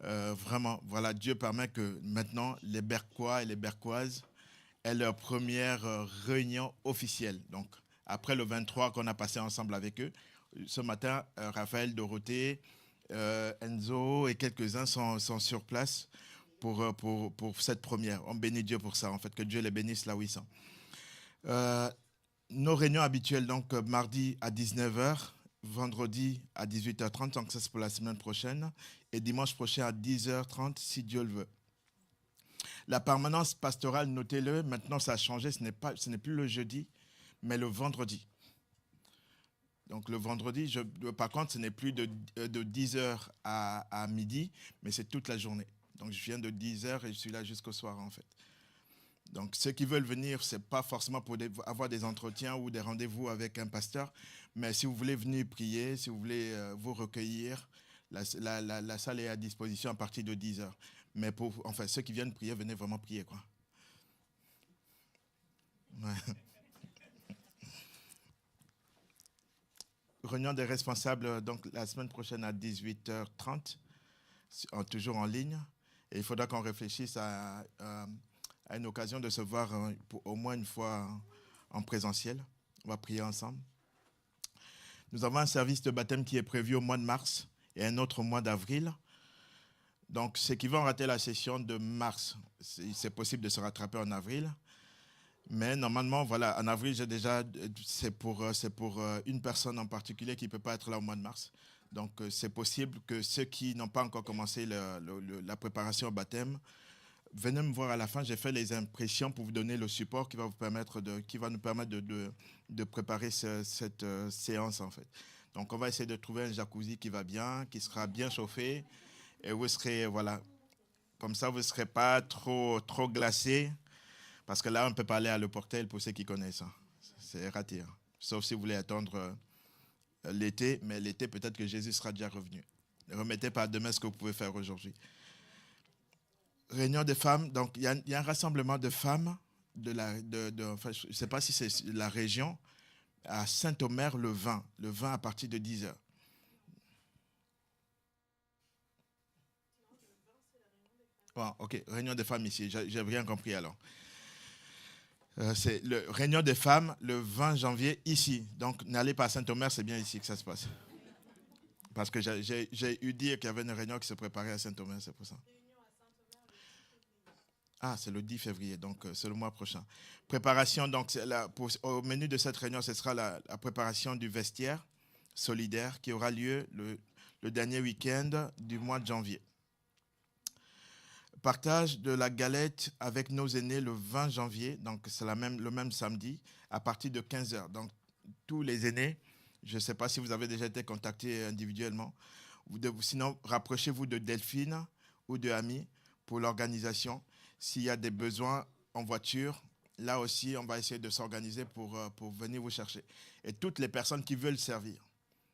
Vraiment, voilà, Dieu permet que maintenant, les Berquois et les Berquoises aient leur première réunion officielle. Donc, après le 23 qu'on a passé ensemble avec eux, ce matin, Raphaël, Dorothée, Enzo et quelques-uns sont sur place pour cette première. On bénit Dieu pour ça, en fait, que Dieu les bénisse là où ils sont. Euh, nos réunions habituelles, donc mardi à 19h, vendredi à 18h30, donc ça c'est pour la semaine prochaine, et dimanche prochain à 10h30, si Dieu le veut. La permanence pastorale, notez-le, maintenant ça a changé, ce n'est plus le jeudi, mais le vendredi. Donc le vendredi, par contre, ce n'est plus de 10h à midi, mais c'est toute la journée. Donc je viens de 10h et je suis là jusqu'au soir en fait. Donc ceux qui veulent venir, ce n'est pas forcément pour avoir des entretiens ou des rendez-vous avec un pasteur, mais si vous voulez venir prier, si vous voulez vous recueillir, la salle est à disposition à partir de 10h. Mais enfin, ceux qui viennent prier, venez vraiment prier, quoi. Ouais. Réunion des responsables, donc la semaine prochaine à 18h30, toujours en ligne. Et il faudra qu'on réfléchisse à une occasion de se voir au moins une fois en présentiel. On va prier ensemble. Nous avons un service de baptême qui est prévu au mois de mars et un autre au mois d'avril. Donc, ceux qui vont rater la session de mars, c'est possible de se rattraper en avril. Mais normalement, voilà, en avril, c'est pour une personne en particulier qui ne peut pas être là au mois de mars. Donc, c'est possible que ceux qui n'ont pas encore commencé la préparation au baptême, venez me voir à la fin. J'ai fait les impressions pour vous donner le support qui va nous permettre de préparer cette séance, en fait. Donc, on va essayer de trouver un jacuzzi qui va bien, qui sera bien chauffé. Et vous serez, voilà, comme ça, vous ne serez pas trop glacé. Parce que là, on peut pas aller à Le Portel pour ceux qui connaissent. Hein. C'est raté. Hein. Sauf si vous voulez attendre l'été. Mais l'été, peut-être que Jésus sera déjà revenu. Ne remettez pas à demain ce que vous pouvez faire aujourd'hui. Réunion des femmes. Donc, il y a un rassemblement de femmes. Enfin, je ne sais pas si c'est la région. À Saint-Omer, le 20. Le 20 à partir de 10h. Bon, ok. Réunion des femmes ici. J'ai rien compris alors. C'est le réunion des femmes le 20 janvier ici. Donc, n'allez pas à Saint-Omer, c'est bien ici que ça se passe. Parce que j'ai eu dire qu'il y avait une réunion qui se préparait à Saint-Omer, c'est pour ça. Ah, c'est le 10 février, donc c'est le mois prochain. Préparation, donc au menu de cette réunion, ce sera la préparation du vestiaire solidaire qui aura lieu le dernier week-end du mois de janvier. Partage de la galette avec nos aînés le 20 janvier, donc c'est le même samedi, à partir de 15h. Donc, tous les aînés, je ne sais pas si vous avez déjà été contactés individuellement, sinon rapprochez-vous de Delphine ou de Ami pour l'organisation. S'il y a des besoins en voiture, là aussi, on va essayer de s'organiser pour venir vous chercher. Et toutes les personnes qui veulent servir,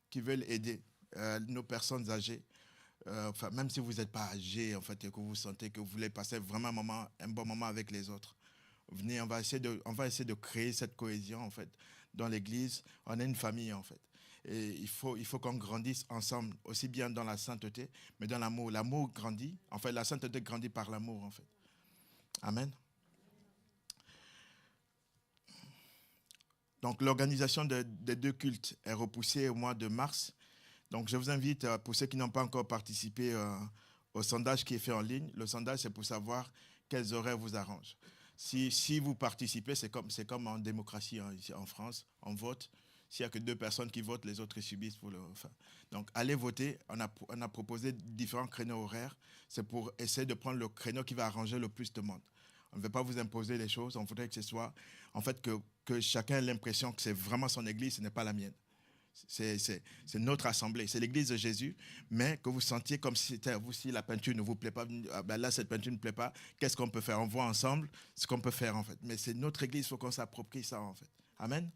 qui veulent aider nos personnes âgées, enfin, même si vous n'êtes pas âgé, en fait, et que vous sentez que vous voulez passer vraiment un bon moment avec les autres, venez, on va essayer de créer cette cohésion, en fait, dans l'Église. On est une famille, en fait. Et il faut qu'on grandisse ensemble, aussi bien dans la sainteté, mais dans l'amour. L'amour grandit. En fait, la sainteté grandit par l'amour, en fait. Amen. Donc, l'organisation des deux cultes est repoussée au mois de mars. Donc, je vous invite, pour ceux qui n'ont pas encore participé au sondage qui est fait en ligne, le sondage, c'est pour savoir quels horaires vous arrangent. Si vous participez, c'est comme en démocratie hein, ici en France, on vote. S'il n'y a que 2 personnes qui votent, les autres ils subissent. Donc, allez voter. On a proposé différents créneaux horaires. C'est pour essayer de prendre le créneau qui va arranger le plus de monde. On ne veut pas vous imposer les choses. On voudrait que ce soit, en fait, que chacun ait l'impression que c'est vraiment son église, ce n'est pas la mienne. C'est notre assemblée, c'est l'église de Jésus, mais que vous sentiez comme si c'était vous si la peinture ne vous plaît pas, ben là cette peinture ne plaît pas, qu'est-ce qu'on peut faire? On voit ensemble ce qu'on peut faire en fait. Mais c'est notre église, il faut qu'on s'approprie ça en fait. Amen.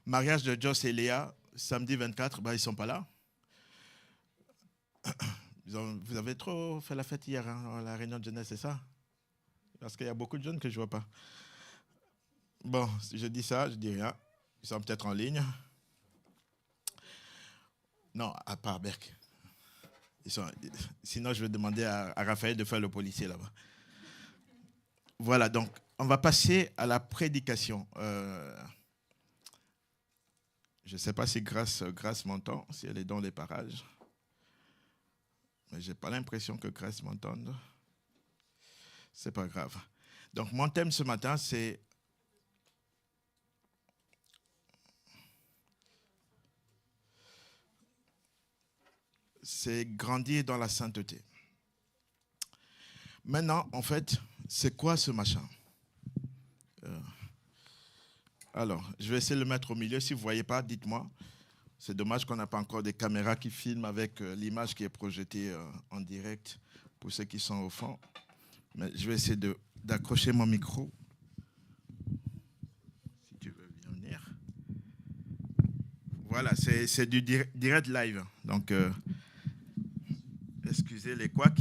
Mariage de Joss et Léa, samedi 24, ben, ils ne sont pas là. Vous avez trop fait la fête hier, hein, à la réunion de jeunesse, c'est ça? Parce qu'il y a beaucoup de jeunes que je ne vois pas. Bon, si je dis ça, je dis rien. Ils sont peut-être en ligne. Non, à part Berck. Sinon, je vais demander à Raphaël de faire le policier là-bas. Voilà, donc on va passer à la prédication. Je ne sais pas si Grâce m'entend, si elle est dans les parages. Mais je n'ai pas l'impression que Grâce m'entende. C'est pas grave. Donc mon thème ce matin, c'est grandir dans la sainteté. Maintenant, en fait, c'est quoi ce machin? Alors, je vais essayer de le mettre au milieu. Si vous ne voyez pas, dites-moi. C'est dommage qu'on n'a pas encore des caméras qui filment avec l'image qui est projetée en direct pour ceux qui sont au fond. Mais je vais essayer d'accrocher mon micro. Si tu veux bien venir. Voilà, c'est du direct live. Donc, excusez les couacs.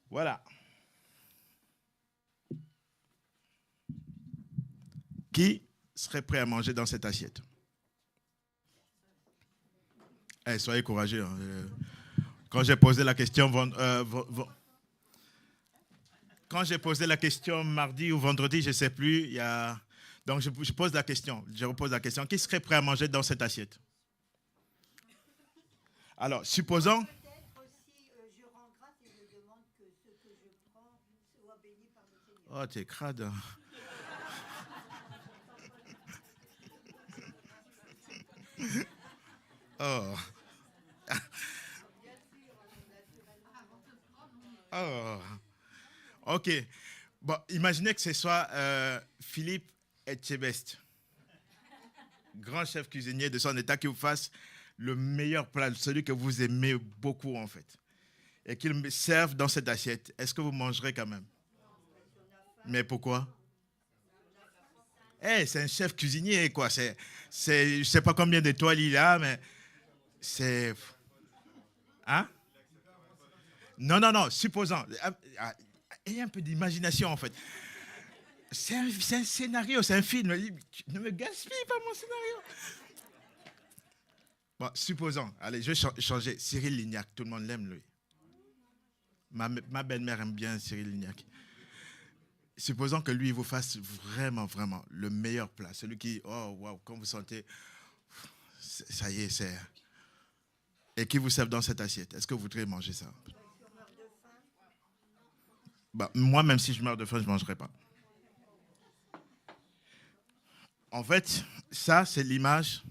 Voilà. Qui serait prêt à manger dans cette assiette? Soyez courageux. Quand j'ai posé la question quand j'ai posé la question mardi ou vendredi, je ne sais plus, donc je pose la question, je repose la question. Qui serait prêt à manger dans cette assiette? Alors, supposons... Peut-être aussi, je rends grâce et je demande que ce que je prends soit béni par le Seigneur. Oh, t'es crade. Oh. Oh. Ok. Bon, imaginez que ce soit Philippe Etchebest, grand chef cuisinier de son état, qui vous fasse le meilleur plat, celui que vous aimez beaucoup en fait, et qu'il me serve dans cette assiette. Est-ce que vous mangerez quand même? Mais pourquoi? C'est un chef cuisinier, quoi. Je ne sais pas combien d'étoiles il a, mais c'est... Hein? Non, supposons. Ayez un peu d'imagination, en fait. C'est un scénario, c'est un film. Ne me gaspille pas mon scénario. Bon, supposons. Allez, je vais changer. Cyril Lignac, tout le monde l'aime, lui. Ma belle-mère aime bien Cyril Lignac. Supposons que lui, il vous fasse vraiment, vraiment le meilleur plat. Celui qui, oh, waouh, quand vous sentez, ça y est, c'est... Et qui vous serve dans cette assiette. Est-ce que vous voudrez manger ça? Bah, moi, même si je meurs de faim, je ne mangerai pas. En fait, ça, c'est l'image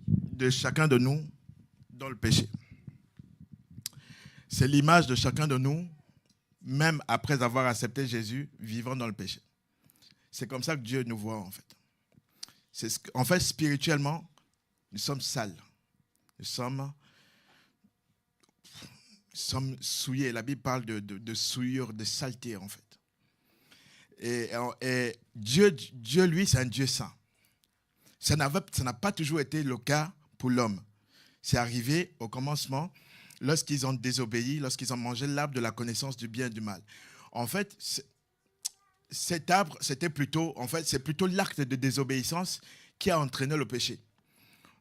de chacun de nous dans le péché. C'est l'image de chacun de nous, même après avoir accepté Jésus, vivant dans le péché. C'est comme ça que Dieu nous voit, en fait. En fait, spirituellement, nous sommes sales. Nous sommes souillés. La Bible parle de souillure, de saleté, en fait. Et Dieu, lui, c'est un Dieu saint. Ça n'a pas toujours été le cas pour l'homme. C'est arrivé au commencement, lorsqu'ils ont désobéi, lorsqu'ils ont mangé l'arbre de la connaissance du bien et du mal. En fait, cet arbre, c'est plutôt l'acte de désobéissance qui a entraîné le péché.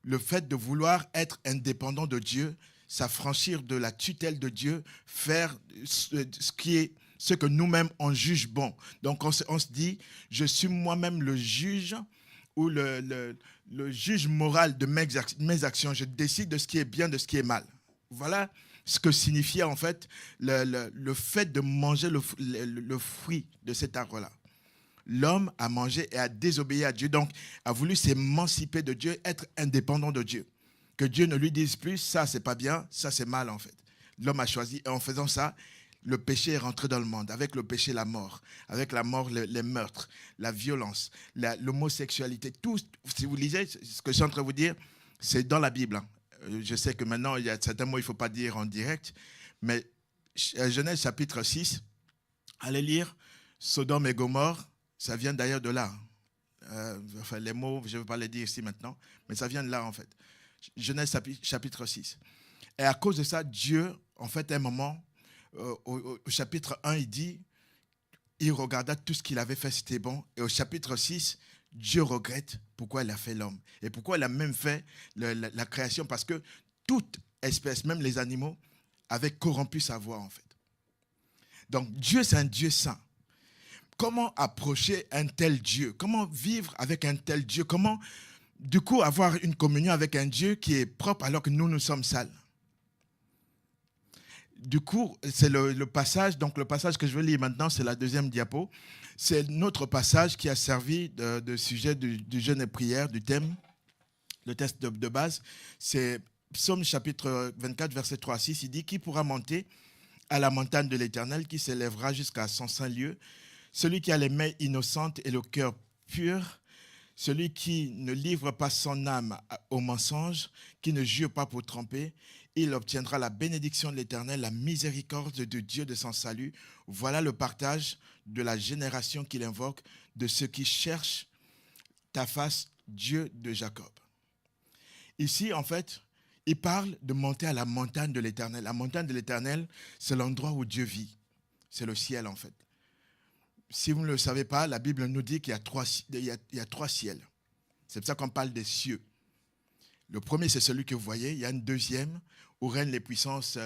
Le fait de vouloir être indépendant de Dieu, s'affranchir de la tutelle de Dieu, faire ce que nous-mêmes on juge bon. Donc on se dit, je suis moi-même le juge ou le juge moral de mes actions. Je décide de ce qui est bien, de ce qui est mal. Voilà ce que signifiait en fait le fait de manger le fruit de cet arbre-là. L'homme a mangé et a désobéi à Dieu, donc a voulu s'émanciper de Dieu, être indépendant de Dieu. Que Dieu ne lui dise plus, ça c'est pas bien, ça c'est mal en fait. L'homme a choisi et en faisant ça, le péché est rentré dans le monde. Avec le péché, la mort. Avec la mort, les meurtres, la violence, l'homosexualité. Tout, si vous lisez ce que je suis en train de vous dire, c'est dans la Bible. Je sais que maintenant, il y a certains mots qu'il ne faut pas dire en direct, mais Genèse chapitre 6, allez lire Sodome et Gomorrhe, ça vient d'ailleurs de là. Enfin, les mots, je ne vais pas les dire ici maintenant, mais ça vient de là en fait. Genèse chapitre 6. Et à cause de ça, Dieu, en fait, à un moment, au chapitre 1, il dit, il regarda tout ce qu'il avait fait, c'était bon. Et au chapitre 6, Dieu regrette pourquoi il a fait l'homme. Et pourquoi il a même fait la création. Parce que toute espèce, même les animaux, avaient corrompu sa voix en fait. Donc Dieu, c'est un Dieu saint. Comment approcher un tel Dieu? Comment vivre avec un tel Dieu? Comment, du coup, avoir une communion avec un Dieu qui est propre alors que nous sommes sales? Du coup, c'est le passage. Donc, le passage que je vais lire maintenant, c'est la deuxième diapo. C'est notre passage qui a servi de sujet du jeûne et prière, du thème, le texte de base. C'est Psaume chapitre 24, verset 3 à 6. Il dit « Qui pourra monter à la montagne de l'Éternel, qui s'élèvera jusqu'à son saint lieu? Celui qui a les mains innocentes et le cœur pur, celui qui ne livre pas son âme au mensonge, qui ne jure pas pour tromper, il obtiendra la bénédiction de l'Éternel, la miséricorde de Dieu de son salut. Voilà le partage de la génération qu'il invoque, de ceux qui cherchent ta face, Dieu de Jacob. » Ici, en fait, il parle de monter à la montagne de l'Éternel. La montagne de l'Éternel, c'est l'endroit où Dieu vit. C'est le ciel, en fait. Si vous ne le savez pas, la Bible nous dit qu'il y a trois ciels. C'est pour ça qu'on parle des cieux. Le premier, c'est celui que vous voyez. Il y a un deuxième où règnent les puissances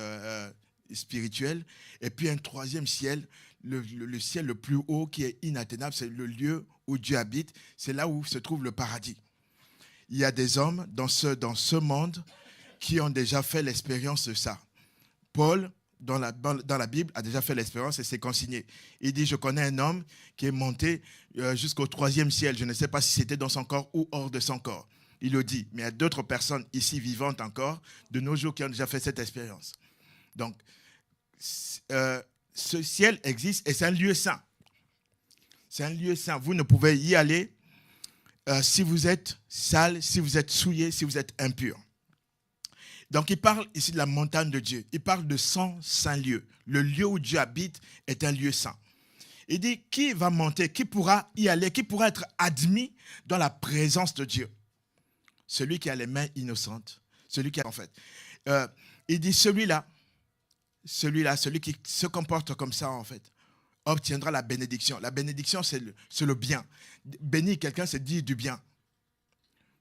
spirituelles. Et puis un troisième ciel, le ciel le plus haut qui est inatteignable, c'est le lieu où Dieu habite. C'est là où se trouve le paradis. Il y a des hommes dans ce monde qui ont déjà fait l'expérience de ça. Paul, dans la Bible, a déjà fait l'expérience et s'est consigné. Il dit, je connais un homme qui est monté jusqu'au troisième ciel. Je ne sais pas si c'était dans son corps ou hors de son corps. Il le dit. Mais il y a d'autres personnes ici vivantes encore, de nos jours, qui ont déjà fait cette expérience. Donc, ce ciel existe et c'est un lieu saint. C'est un lieu saint. Vous ne pouvez y aller si vous êtes sale, si vous êtes souillé, si vous êtes impur. Donc, il parle ici de la montagne de Dieu. Il parle de son saint lieu. Le lieu où Dieu habite est un lieu saint. Il dit, qui va monter, qui pourra y aller, qui pourra être admis dans la présence de Dieu? Celui qui a les mains innocentes. Celui qui a, en fait. Il dit, celui-là, celui qui se comporte comme ça, en fait, obtiendra la bénédiction. La bénédiction, c'est le bien. Bénir quelqu'un, c'est dire du bien.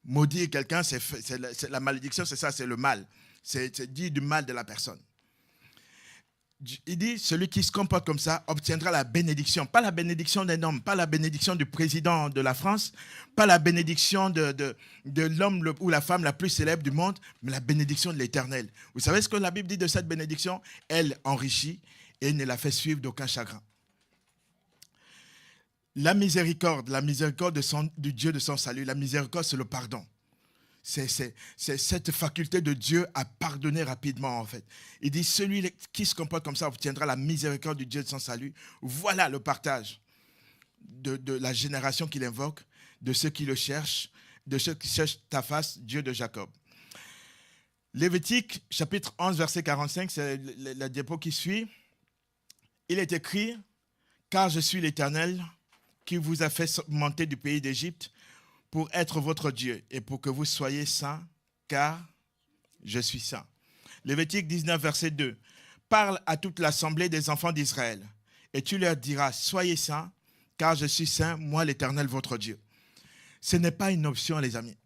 Maudire quelqu'un, c'est la malédiction, c'est ça, c'est le mal. C'est dire du mal de la personne. Il dit, celui qui se comporte comme ça obtiendra la bénédiction. Pas la bénédiction d'un homme, pas la bénédiction du président de la France, pas la bénédiction de l'homme ou la femme la plus célèbre du monde, mais la bénédiction de l'Éternel. Vous savez ce que la Bible dit de cette bénédiction? Elle enrichit et ne la fait suivre d'aucun chagrin. La miséricorde du Dieu de son salut, la miséricorde, c'est le pardon. C'est cette faculté de Dieu à pardonner rapidement, en fait. Il dit, celui qui se comporte comme ça obtiendra la miséricorde du Dieu de son salut. Voilà le partage de la génération qu'il invoque, de ceux qui le cherchent, de ceux qui cherchent ta face, Dieu de Jacob. Lévitique, chapitre 11, verset 45, c'est la diapo qui suit. Il est écrit, « Car je suis l'Éternel, qui vous a fait monter du pays d'Égypte pour être votre Dieu et pour que vous soyez saints, car je suis saint. » Lévitique 19, verset 2. « Parle à toute l'assemblée des enfants d'Israël et tu leur diras, soyez saints, car je suis saint, moi l'Éternel, votre Dieu. » Ce n'est pas une option, les amis.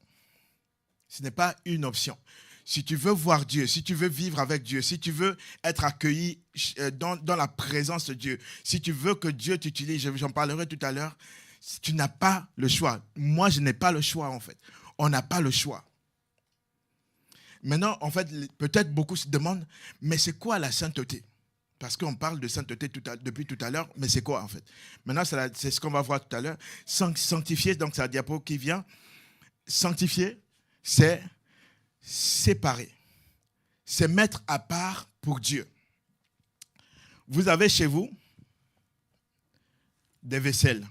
Ce n'est pas une option. Si tu veux voir Dieu, si tu veux vivre avec Dieu, si tu veux être accueilli dans la présence de Dieu, si tu veux que Dieu t'utilise, j'en parlerai tout à l'heure, tu n'as pas le choix. Moi, je n'ai pas le choix, en fait. On n'a pas le choix. Maintenant, en fait, peut-être beaucoup se demandent, mais c'est quoi la sainteté? Parce qu'on parle de sainteté depuis tout à l'heure, mais c'est quoi, en fait? Maintenant, c'est ce qu'on va voir tout à l'heure. Sanctifier, donc c'est la diapo qui vient. Sanctifier, c'est séparer. C'est mettre à part pour Dieu. Vous avez chez vous des vaisselles.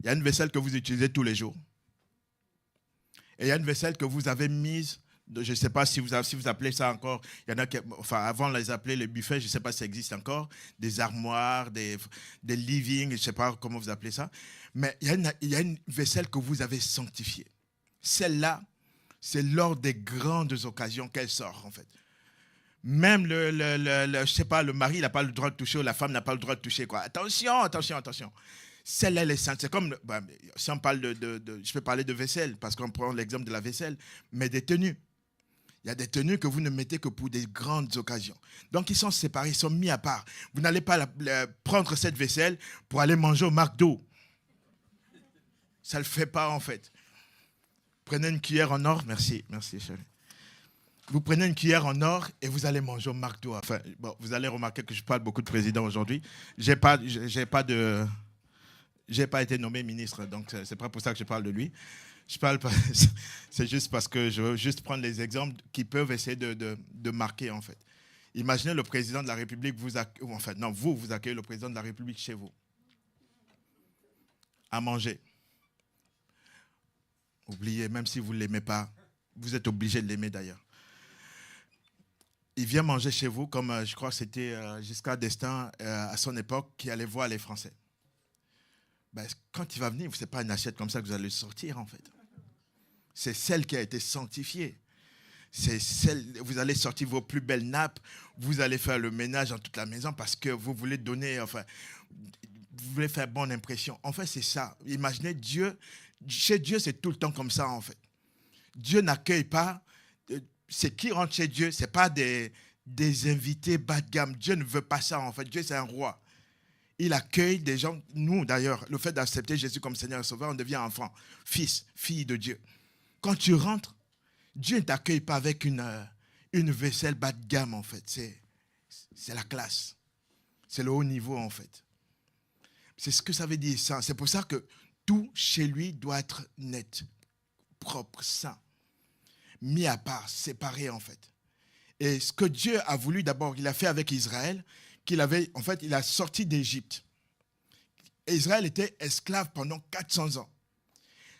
Il y a une vaisselle que vous utilisez tous les jours. Et il y a une vaisselle que vous avez mise, je ne sais pas si vous appelez ça encore, il y en a qui, enfin avant on les appelait les buffets, je ne sais pas si ça existe encore, des armoires, des living, je ne sais pas comment vous appelez ça. Mais il y a une vaisselle que vous avez sanctifiée. Celle-là, c'est lors des grandes occasions qu'elle sort, en fait. Même je sais pas, le mari n'a pas le droit de toucher ou la femme n'a pas le droit de toucher, quoi. Attention, attention, attention. Celle-là, elle est sainte. C'est comme, si on parle je peux parler de vaisselle, parce qu'on prend l'exemple de la vaisselle, mais des tenues. Il y a des tenues que vous ne mettez que pour des grandes occasions. Donc, ils sont séparés, ils sont mis à part. Vous n'allez pas prendre cette vaisselle pour aller manger au McDo. Ça ne le fait pas, en fait. Prenez une cuillère en or. Merci, merci, chérie. Vous prenez une cuillère en or et vous allez manger au McDo. Enfin, bon, vous allez remarquer que je parle beaucoup de présidents aujourd'hui. J'ai pas été nommé ministre, donc c'est pas pour ça que je parle de lui. Je parle pas, c'est juste parce que je veux juste prendre les exemples qui peuvent essayer de marquer, en fait. Imaginez le président de la République, vous accueillez le président de la République chez vous, à manger. Oubliez, même si vous ne l'aimez pas, vous êtes obligé de l'aimer d'ailleurs. Il vient manger chez vous, comme je crois que c'était Giscard d'Estaing à son époque, qui allait voir les Français. Ben, quand il va venir, ce n'est pas une assiette comme ça que vous allez sortir, en fait. C'est celle qui a été sanctifiée. C'est celle, vous allez sortir vos plus belles nappes, vous allez faire le ménage dans toute la maison parce que vous voulez donner, enfin, vous voulez faire bonne impression. En fait, c'est ça. Imaginez Dieu, chez Dieu, c'est tout le temps comme ça, en fait. Dieu n'accueille pas, c'est qui rentre chez Dieu, ce n'est pas des invités bas de gamme. Dieu ne veut pas ça, en fait. Dieu, c'est un roi. Il accueille des gens. Nous, d'ailleurs, le fait d'accepter Jésus comme Seigneur et Sauveur, on devient enfant, fils, fille de Dieu. Quand tu rentres, Dieu ne t'accueille pas avec une vaisselle bas de gamme, en fait. C'est la classe. C'est le haut niveau, en fait. C'est ce que ça veut dire, ça. C'est pour ça que tout chez lui doit être net, propre, saint, mis à part, séparé, en fait. Et ce que Dieu a voulu, d'abord, il a fait avec Israël, il a sorti d'Égypte. Israël était esclave pendant 400 ans.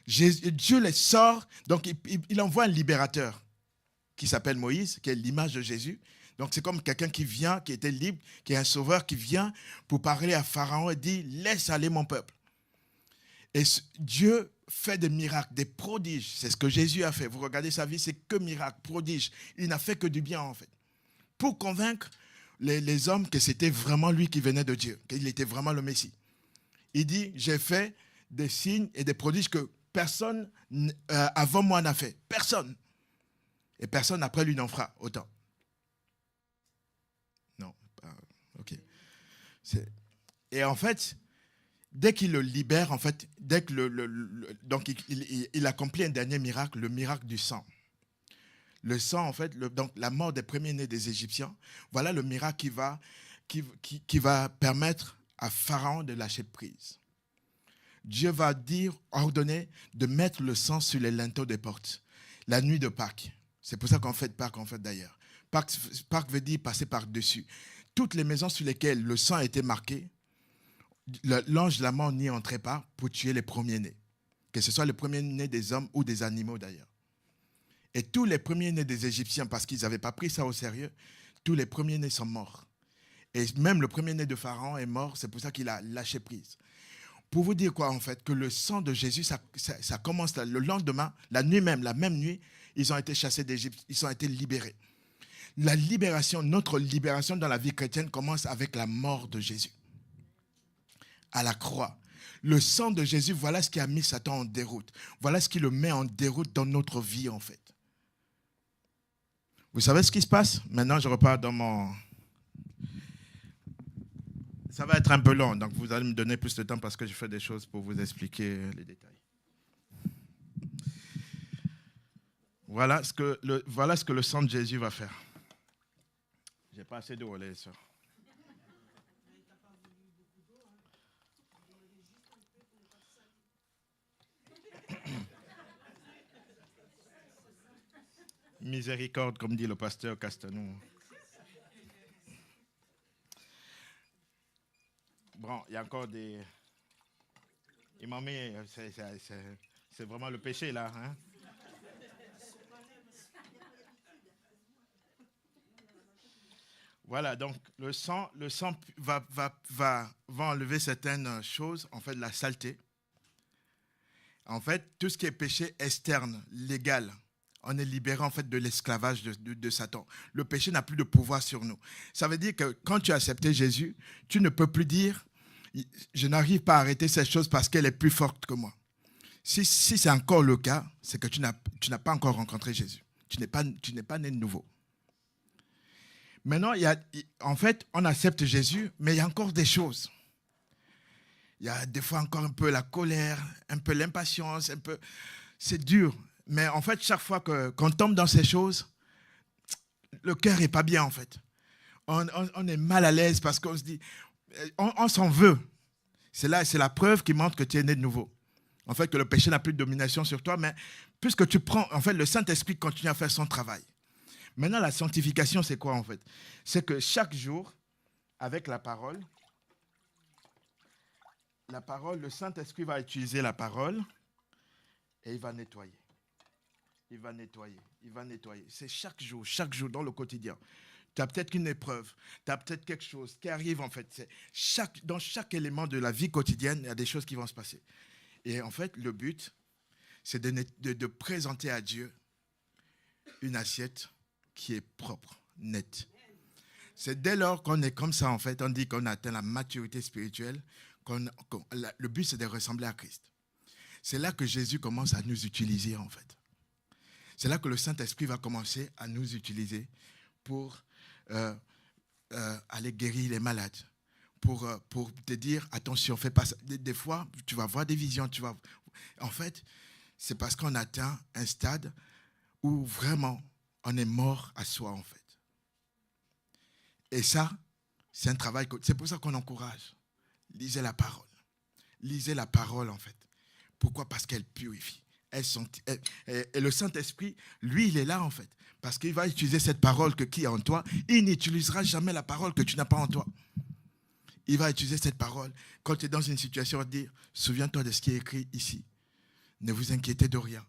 Dieu les sort, donc il envoie un libérateur qui s'appelle Moïse, qui est l'image de Jésus. Donc c'est comme quelqu'un qui vient, qui était libre, qui est un sauveur, qui vient pour parler à Pharaon et dit « Laisse aller mon peuple ». Et Dieu fait des miracles, des prodiges. C'est ce que Jésus a fait. Vous regardez sa vie, c'est que miracles, prodiges. Il n'a fait que du bien, en fait. Pour convaincre les hommes que c'était vraiment lui qui venait de Dieu, qu'il était vraiment le Messie. Il dit, j'ai fait des signes et des prodiges que personne avant moi n'a fait. Personne. Et personne après lui n'en fera autant. Non. Ok. Et en fait, dès qu'il le libère, en fait, dès que donc il accomplit un dernier miracle, le miracle du sang. Le sang, en fait, donc la mort des premiers-nés des Égyptiens, voilà le miracle qui va permettre à Pharaon de lâcher prise. Dieu va ordonner de mettre le sang sur les linteaux des portes, la nuit de Pâques. C'est pour ça qu'on fait Pâques, en fait, d'ailleurs. Pâques veut dire passer par-dessus. Toutes les maisons sur lesquelles le sang a été marqué, l'ange de la mort n'y entrait pas pour tuer les premiers-nés, que ce soit les premiers-nés des hommes ou des animaux, d'ailleurs. Et tous les premiers-nés des Égyptiens, parce qu'ils n'avaient pas pris ça au sérieux, tous les premiers-nés sont morts. Et même le premier-né de Pharaon est mort, c'est pour ça qu'il a lâché prise. Pour vous dire quoi, en fait, que le sang de Jésus, ça commence le lendemain, la nuit même, la même nuit, ils ont été chassés d'Égypte, ils ont été libérés. La libération, notre libération dans la vie chrétienne commence avec la mort de Jésus. À la croix. Le sang de Jésus, voilà ce qui a mis Satan en déroute. Voilà ce qui le met en déroute dans notre vie, en fait. Vous savez ce qui se passe? Maintenant, je repars dans mon... Ça va être un peu long, donc vous allez me donner plus de temps parce que je fais des choses pour vous expliquer les détails. Voilà ce que le sang de Jésus va faire. J'ai pas assez d'eau, les sœurs. Miséricorde, comme dit le pasteur Castanou. Bon, il y a encore des... Il m'en met... C'est vraiment le péché, là. Hein? Voilà, donc le sang va enlever certaines choses, en fait, la saleté. En fait, tout ce qui est péché externe, légal, on est libéré en fait de l'esclavage de Satan. Le péché n'a plus de pouvoir sur nous. Ça veut dire que quand tu as accepté Jésus, tu ne peux plus dire « je n'arrive pas à arrêter cette chose parce qu'elle est plus forte que moi ». Si c'est encore le cas, c'est que tu n'as pas encore rencontré Jésus. tu n'es pas né de nouveau. Maintenant, en fait, on accepte Jésus, mais il y a encore des choses. Il y a des fois encore un peu la colère, un peu l'impatience, c'est dur. Mais en fait, chaque fois qu'on tombe dans ces choses, le cœur n'est pas bien en fait. On est mal à l'aise parce qu'on se dit, on s'en veut. C'est la preuve qui montre que tu es né de nouveau. En fait, que le péché n'a plus de domination sur toi, mais puisque tu prends, en fait, le Saint-Esprit continue à faire son travail. Maintenant, la sanctification, c'est quoi en fait? C'est que chaque jour, avec la parole, le Saint-Esprit va utiliser la parole et il va nettoyer. Il va nettoyer. C'est chaque jour dans le quotidien. Tu as peut-être une épreuve, tu as peut-être quelque chose qui arrive en fait. Dans chaque élément de la vie quotidienne, il y a des choses qui vont se passer. Et en fait, le but, c'est de présenter à Dieu une assiette qui est propre, nette. C'est dès lors qu'on est comme ça, en fait, on dit qu'on a atteint la maturité spirituelle, le but, c'est de ressembler à Christ. C'est là que Jésus commence à nous utiliser, en fait. C'est là que le Saint-Esprit va commencer à nous utiliser pour aller guérir les malades, pour te dire, attention, fais pas ça. Des fois, tu vas voir des visions. En fait, c'est parce qu'on atteint un stade où vraiment, on est mort à soi, en fait. Et ça, c'est un travail. C'est pour ça qu'on encourage. Lisez la parole. Lisez la parole, en fait. Pourquoi? Parce qu'elle purifie. Et le Saint-Esprit, lui, il est là, en fait. Parce qu'il va utiliser cette parole qui est en toi. Il n'utilisera jamais la parole que tu n'as pas en toi. Il va utiliser cette parole. Quand tu es dans une situation, il va te dire, souviens-toi de ce qui est écrit ici. Ne vous inquiétez de rien.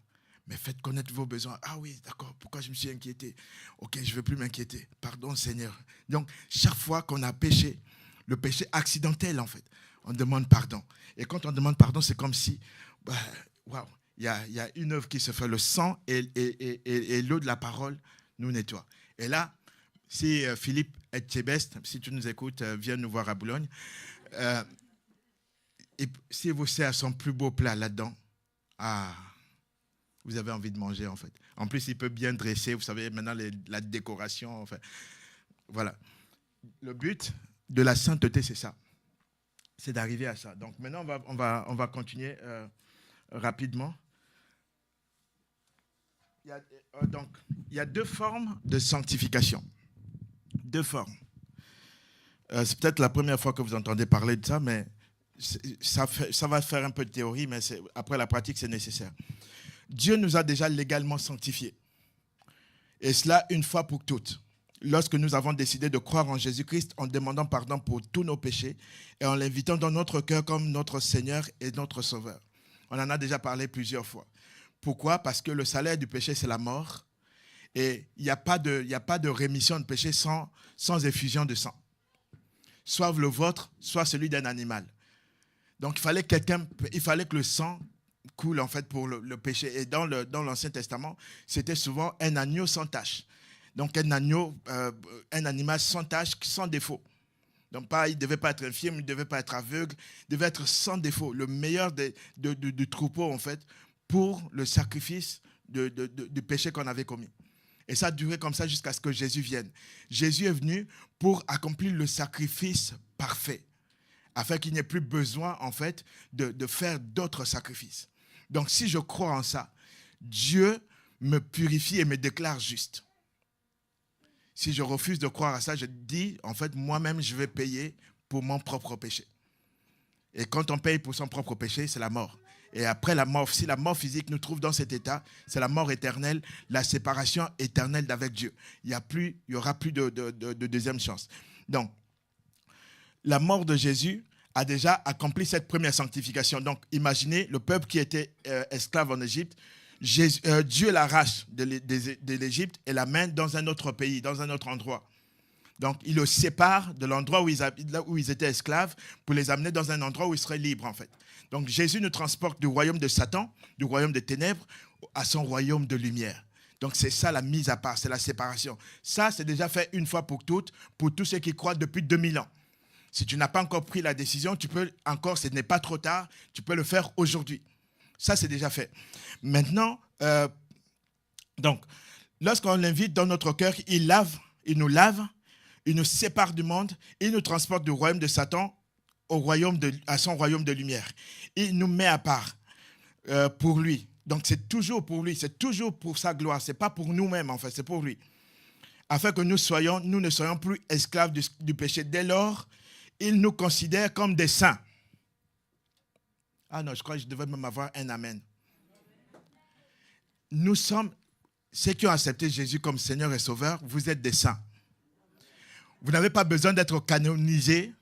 Mais faites connaître vos besoins. Ah oui, d'accord, pourquoi je me suis inquiété? Ok, je ne veux plus m'inquiéter. Pardon, Seigneur. Donc, chaque fois qu'on a péché, le péché accidentel, en fait, on demande pardon. Et quand on demande pardon, c'est comme si, waouh, il y a une œuvre qui se fait. Le sang et l'eau de la parole nous nettoient. Et là, si Philippe Etchebest, si tu nous écoutes, viens nous voir à Boulogne. Et si vous sert son plus beau plat là-dedans, vous avez envie de manger, en fait. En plus, il peut bien dresser. Vous savez, maintenant, la décoration. Enfin, voilà. Le but de la sainteté, c'est ça. C'est d'arriver à ça. Donc, maintenant, on va continuer rapidement. Il y a deux formes de sanctification. Deux formes. C'est peut-être la première fois que vous entendez parler de ça, mais ça va faire un peu de théorie, mais après la pratique, c'est nécessaire. Dieu nous a déjà légalement sanctifiés. Et cela une fois pour toutes. Lorsque nous avons décidé de croire en Jésus-Christ en demandant pardon pour tous nos péchés et en l'invitant dans notre cœur comme notre Seigneur et notre Sauveur. On en a déjà parlé plusieurs fois. Pourquoi? Parce que le salaire du péché, c'est la mort. Et il n'y a pas de rémission de péché sans effusion de sang. Soit le vôtre, soit celui d'un animal. Donc, il fallait que le sang coule en fait pour le péché. Et dans l'Ancien Testament, c'était souvent un agneau sans tache. Donc un animal sans tache, sans défaut. Donc il ne devait pas être infirme, il ne devait pas être aveugle, il devait être sans défaut. Le meilleur du troupeau en fait pour le sacrifice du péché qu'on avait commis. Et ça a duré comme ça jusqu'à ce que Jésus vienne. Jésus est venu pour accomplir le sacrifice parfait, afin qu'il n'y ait plus besoin en fait de faire d'autres sacrifices. Donc, si je crois en ça, Dieu me purifie et me déclare juste. Si je refuse de croire à ça, je dis, en fait, moi-même, je vais payer pour mon propre péché. Et quand on paye pour son propre péché, c'est la mort. Et après la mort, si la mort physique nous trouve dans cet état, c'est la mort éternelle, la séparation éternelle d'avec Dieu. Il y aura plus de deuxième chance. Donc, la mort de Jésus a déjà accompli cette première sanctification. Donc, imaginez le peuple qui était esclave en Égypte. Dieu l'arrache de l'Égypte et l'amène dans un autre pays, dans un autre endroit. Donc, il le sépare de l'endroit où ils étaient esclaves pour les amener dans un endroit où ils seraient libres, en fait. Donc, Jésus nous transporte du royaume de Satan, du royaume des ténèbres, à son royaume de lumière. Donc, c'est ça la mise à part, c'est la séparation. Ça, c'est déjà fait une fois pour toutes, pour tous ceux qui croient depuis 2000 ans. Si tu n'as pas encore pris la décision, tu peux encore, ce n'est pas trop tard, tu peux le faire aujourd'hui. Ça, c'est déjà fait. Maintenant, donc, lorsqu'on l'invite dans notre cœur, il nous lave, il nous sépare du monde, il nous transporte du royaume de Satan à son royaume de lumière. Il nous met à part pour lui. Donc c'est toujours pour lui, c'est toujours pour sa gloire. Ce n'est pas pour nous-mêmes en fait, c'est pour lui. Afin que nous ne soyons plus esclaves du péché. Dès lors, il nous considère comme des saints. Ah non, je crois que je devais même avoir un amen. Nous sommes, ceux qui ont accepté Jésus comme Seigneur et Sauveur, vous êtes des saints. Vous n'avez pas besoin d'être canonisé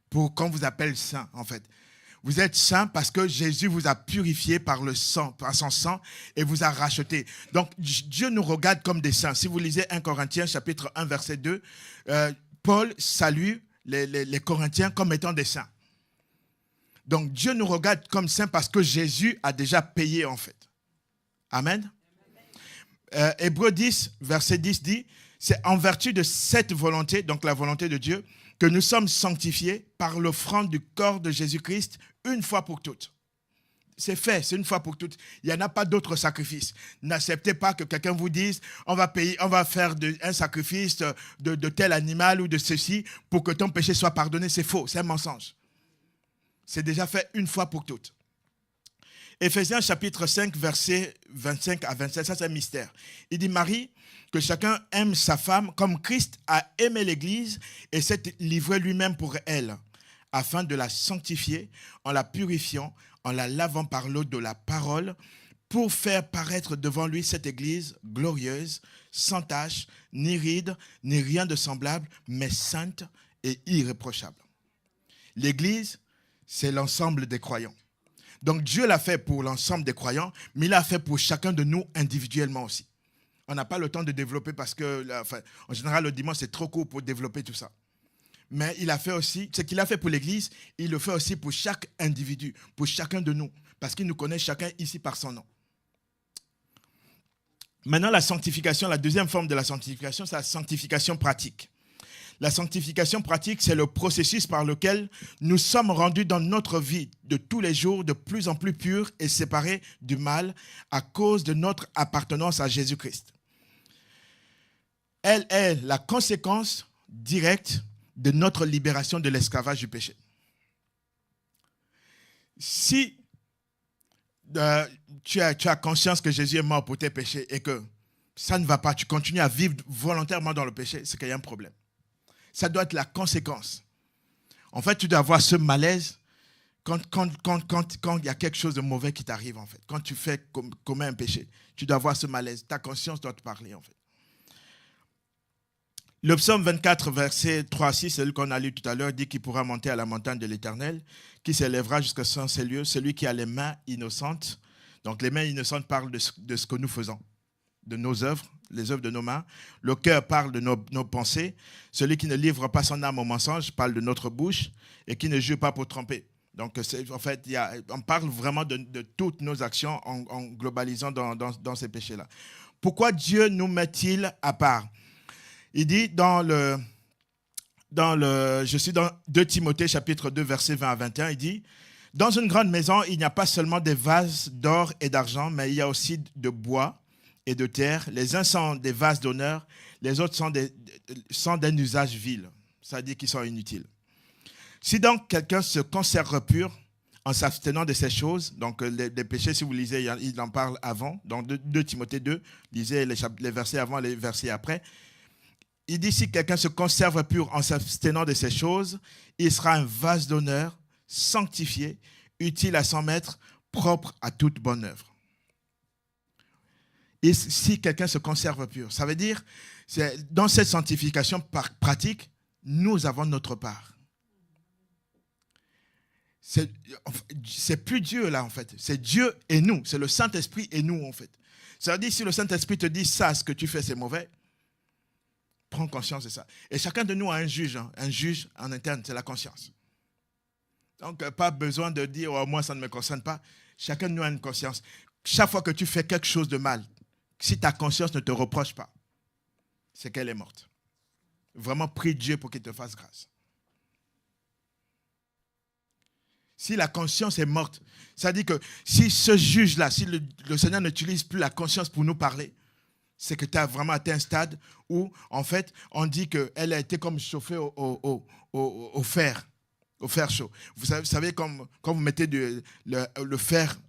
pour qu'on vous appelle saint, en fait. Vous êtes saints parce que Jésus vous a purifié par son sang et vous a racheté. Donc, Dieu nous regarde comme des saints. Si vous lisez 1 Corinthiens, chapitre 1, verset 2, Paul salue les Corinthiens comme étant des saints. Donc, Dieu nous regarde comme saints parce que Jésus a déjà payé, en fait. Amen. Hébreux 10, verset 10 dit, c'est en vertu de cette volonté, donc la volonté de Dieu, que nous sommes sanctifiés par l'offrande du corps de Jésus-Christ une fois pour toutes. C'est fait, c'est une fois pour toutes. Il n'y en a pas d'autre sacrifice. N'acceptez pas que quelqu'un vous dise, on va faire un sacrifice de tel animal ou de ceci pour que ton péché soit pardonné. C'est faux, c'est un mensonge. C'est déjà fait une fois pour toutes. Éphésiens chapitre 5, versets 25 à 27, ça c'est un mystère. Il dit, Marie, que chacun aime sa femme comme Christ a aimé l'Église et s'est livré lui-même pour elle, afin de la sanctifier en la purifiant, en la lavant par l'eau de la parole, pour faire paraître devant lui cette Église glorieuse, sans tache, ni ride, ni rien de semblable, mais sainte et irréprochable. L'Église, c'est l'ensemble des croyants. Donc Dieu l'a fait pour l'ensemble des croyants, mais il l'a fait pour chacun de nous individuellement aussi. On n'a pas le temps de développer parce que, en général, le dimanche, c'est trop court pour développer tout ça. Mais il a fait aussi, ce qu'il a fait pour l'Église, il le fait aussi pour chaque individu, pour chacun de nous, parce qu'il nous connaît chacun ici par son nom. Maintenant, la sanctification, la deuxième forme de la sanctification, c'est la sanctification pratique. La sanctification pratique, c'est le processus par lequel nous sommes rendus dans notre vie de tous les jours de plus en plus purs et séparés du mal à cause de notre appartenance à Jésus-Christ. Elle est la conséquence directe de notre libération de l'esclavage du péché. Si tu as conscience que Jésus est mort pour tes péchés et que ça ne va pas, tu continues à vivre volontairement dans le péché, c'est qu'il y a un problème. Ça doit être la conséquence. En fait, tu dois avoir ce malaise quand il y a quelque chose de mauvais qui t'arrive, en fait. Quand tu fais commettre un péché, tu dois avoir ce malaise. Ta conscience doit te parler, en fait. Le psaume 24, verset 3 à 6, celui qu'on a lu tout à l'heure, dit qu'il pourra monter à la montagne de l'Éternel, qui s'élèvera jusqu'à ces lieux, celui qui a les mains innocentes. Donc, les mains innocentes parlent de ce que nous faisons, de nos œuvres, les œuvres de nos mains. Le cœur parle de nos pensées. Celui qui ne livre pas son âme au mensonge parle de notre bouche et qui ne jure pas pour tromper. Donc, en fait, on parle vraiment de toutes nos actions en globalisant dans ces péchés-là. Pourquoi Dieu nous met-il à part? Il dit je suis dans 2 Timothée chapitre 2 verset 20 à 21, il dit « Dans une grande maison, il n'y a pas seulement des vases d'or et d'argent, mais il y a aussi de bois et de terre. Les uns sont des vases d'honneur, les autres sont d'un usage vil. » Ça veut dire qu'ils sont inutiles. Si donc quelqu'un se conserve pur en s'abstenant de ces choses, donc les péchés, si vous lisez, il en parle avant, dans 2 Timothée 2, lisez les versets avant, les versets après. Il dit, si quelqu'un se conserve pur en s'abstenant de ces choses, il sera un vase d'honneur, sanctifié, utile à son maître, propre à toute bonne œuvre. Et si quelqu'un se conserve pur, ça veut dire, dans cette sanctification pratique, nous avons notre part. C'est plus Dieu là en fait, c'est Dieu et nous, c'est le Saint-Esprit et nous en fait. Ça veut dire, si le Saint-Esprit te dit ça, ce que tu fais c'est mauvais, prends conscience de ça. Et chacun de nous a un juge en interne, c'est la conscience. Donc, pas besoin de dire, oh, moi, ça ne me concerne pas. Chacun de nous a une conscience. Chaque fois que tu fais quelque chose de mal, si ta conscience ne te reproche pas, c'est qu'elle est morte. Vraiment, prie Dieu pour qu'il te fasse grâce. Si la conscience est morte, ça dit que si ce juge-là, si le Seigneur n'utilise plus la conscience pour nous parler, c'est que tu as vraiment atteint un stade où, en fait, on dit qu'elle a été comme chauffée au fer chaud. Vous savez quand vous mettez le fer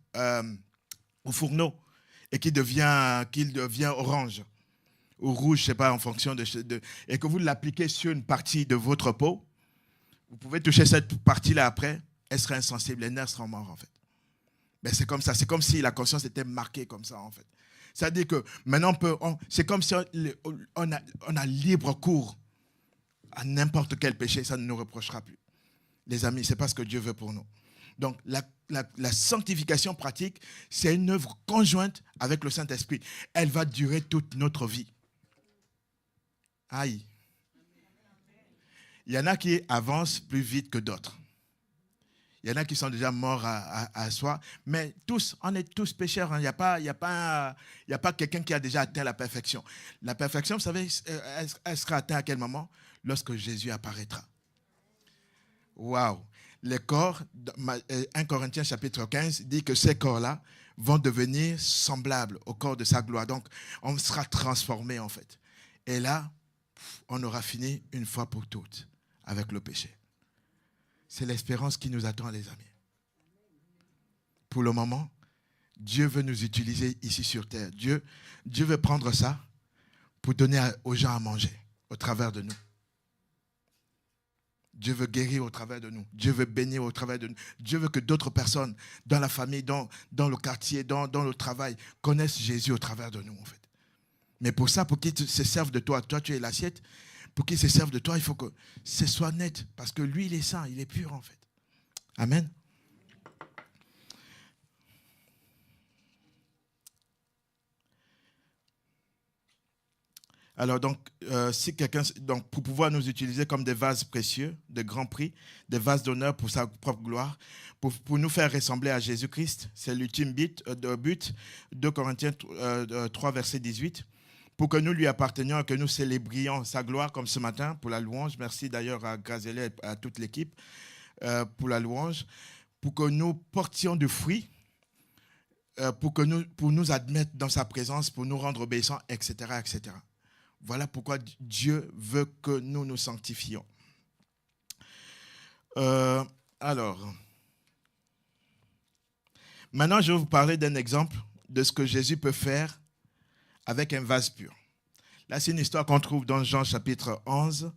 au fourneau et qu'il devient orange ou rouge, je ne sais pas, en fonction et que vous l'appliquez sur une partie de votre peau, vous pouvez toucher cette partie-là après, elle sera insensible, les nerfs seront morts, en fait. Mais c'est comme ça, c'est comme si la conscience était marquée comme ça, en fait. C'est-à-dire que maintenant, c'est comme si on a libre cours à n'importe quel péché, ça ne nous reprochera plus. Les amis, ce n'est pas ce que Dieu veut pour nous. Donc, la sanctification pratique, c'est une œuvre conjointe avec le Saint-Esprit. Elle va durer toute notre vie. Aïe. Il y en a qui avancent plus vite que d'autres. Il y en a qui sont déjà morts à soi. Mais tous, on est tous pécheurs. Hein. Il n'y a pas quelqu'un qui a déjà atteint la perfection. La perfection, vous savez, elle sera atteinte à quel moment? Lorsque Jésus apparaîtra. Waouh! Les corps, 1 Corinthiens chapitre 15, dit que ces corps-là vont devenir semblables au corps de sa gloire. Donc, on sera transformé en fait. Et là, on aura fini une fois pour toutes avec le péché. C'est l'espérance qui nous attend, les amis. Pour le moment, Dieu veut nous utiliser ici sur terre. Dieu veut prendre ça pour donner aux gens à manger au travers de nous. Dieu veut guérir au travers de nous. Dieu veut bénir au travers de nous. Dieu veut que d'autres personnes dans la famille, dans le quartier, dans le travail, connaissent Jésus au travers de nous, en fait. Mais pour ça, pour qu'ils se servent de toi, toi tu es l'assiette, pour qu'ils se servent de toi, il faut que ce soit net. Parce que lui, il est saint, il est pur, en fait. Amen. Alors donc, si quelqu'un, donc pour pouvoir nous utiliser comme des vases précieux, de grand prix, des vases d'honneur pour sa propre gloire, pour nous faire ressembler à Jésus-Christ, c'est l'ultime but, 2 Corinthiens 3, verset 18, pour que nous lui appartenions et que nous célébrions sa gloire comme ce matin pour la louange. Merci d'ailleurs à Graziella et à toute l'équipe pour la louange, pour que nous portions du fruit, pour nous admettre dans sa présence, pour nous rendre obéissants, etc., etc. Voilà pourquoi Dieu veut que nous nous sanctifions. Alors, maintenant, je vais vous parler d'un exemple de ce que Jésus peut faire avec un vase pur. Là, c'est une histoire qu'on trouve dans Jean chapitre 11,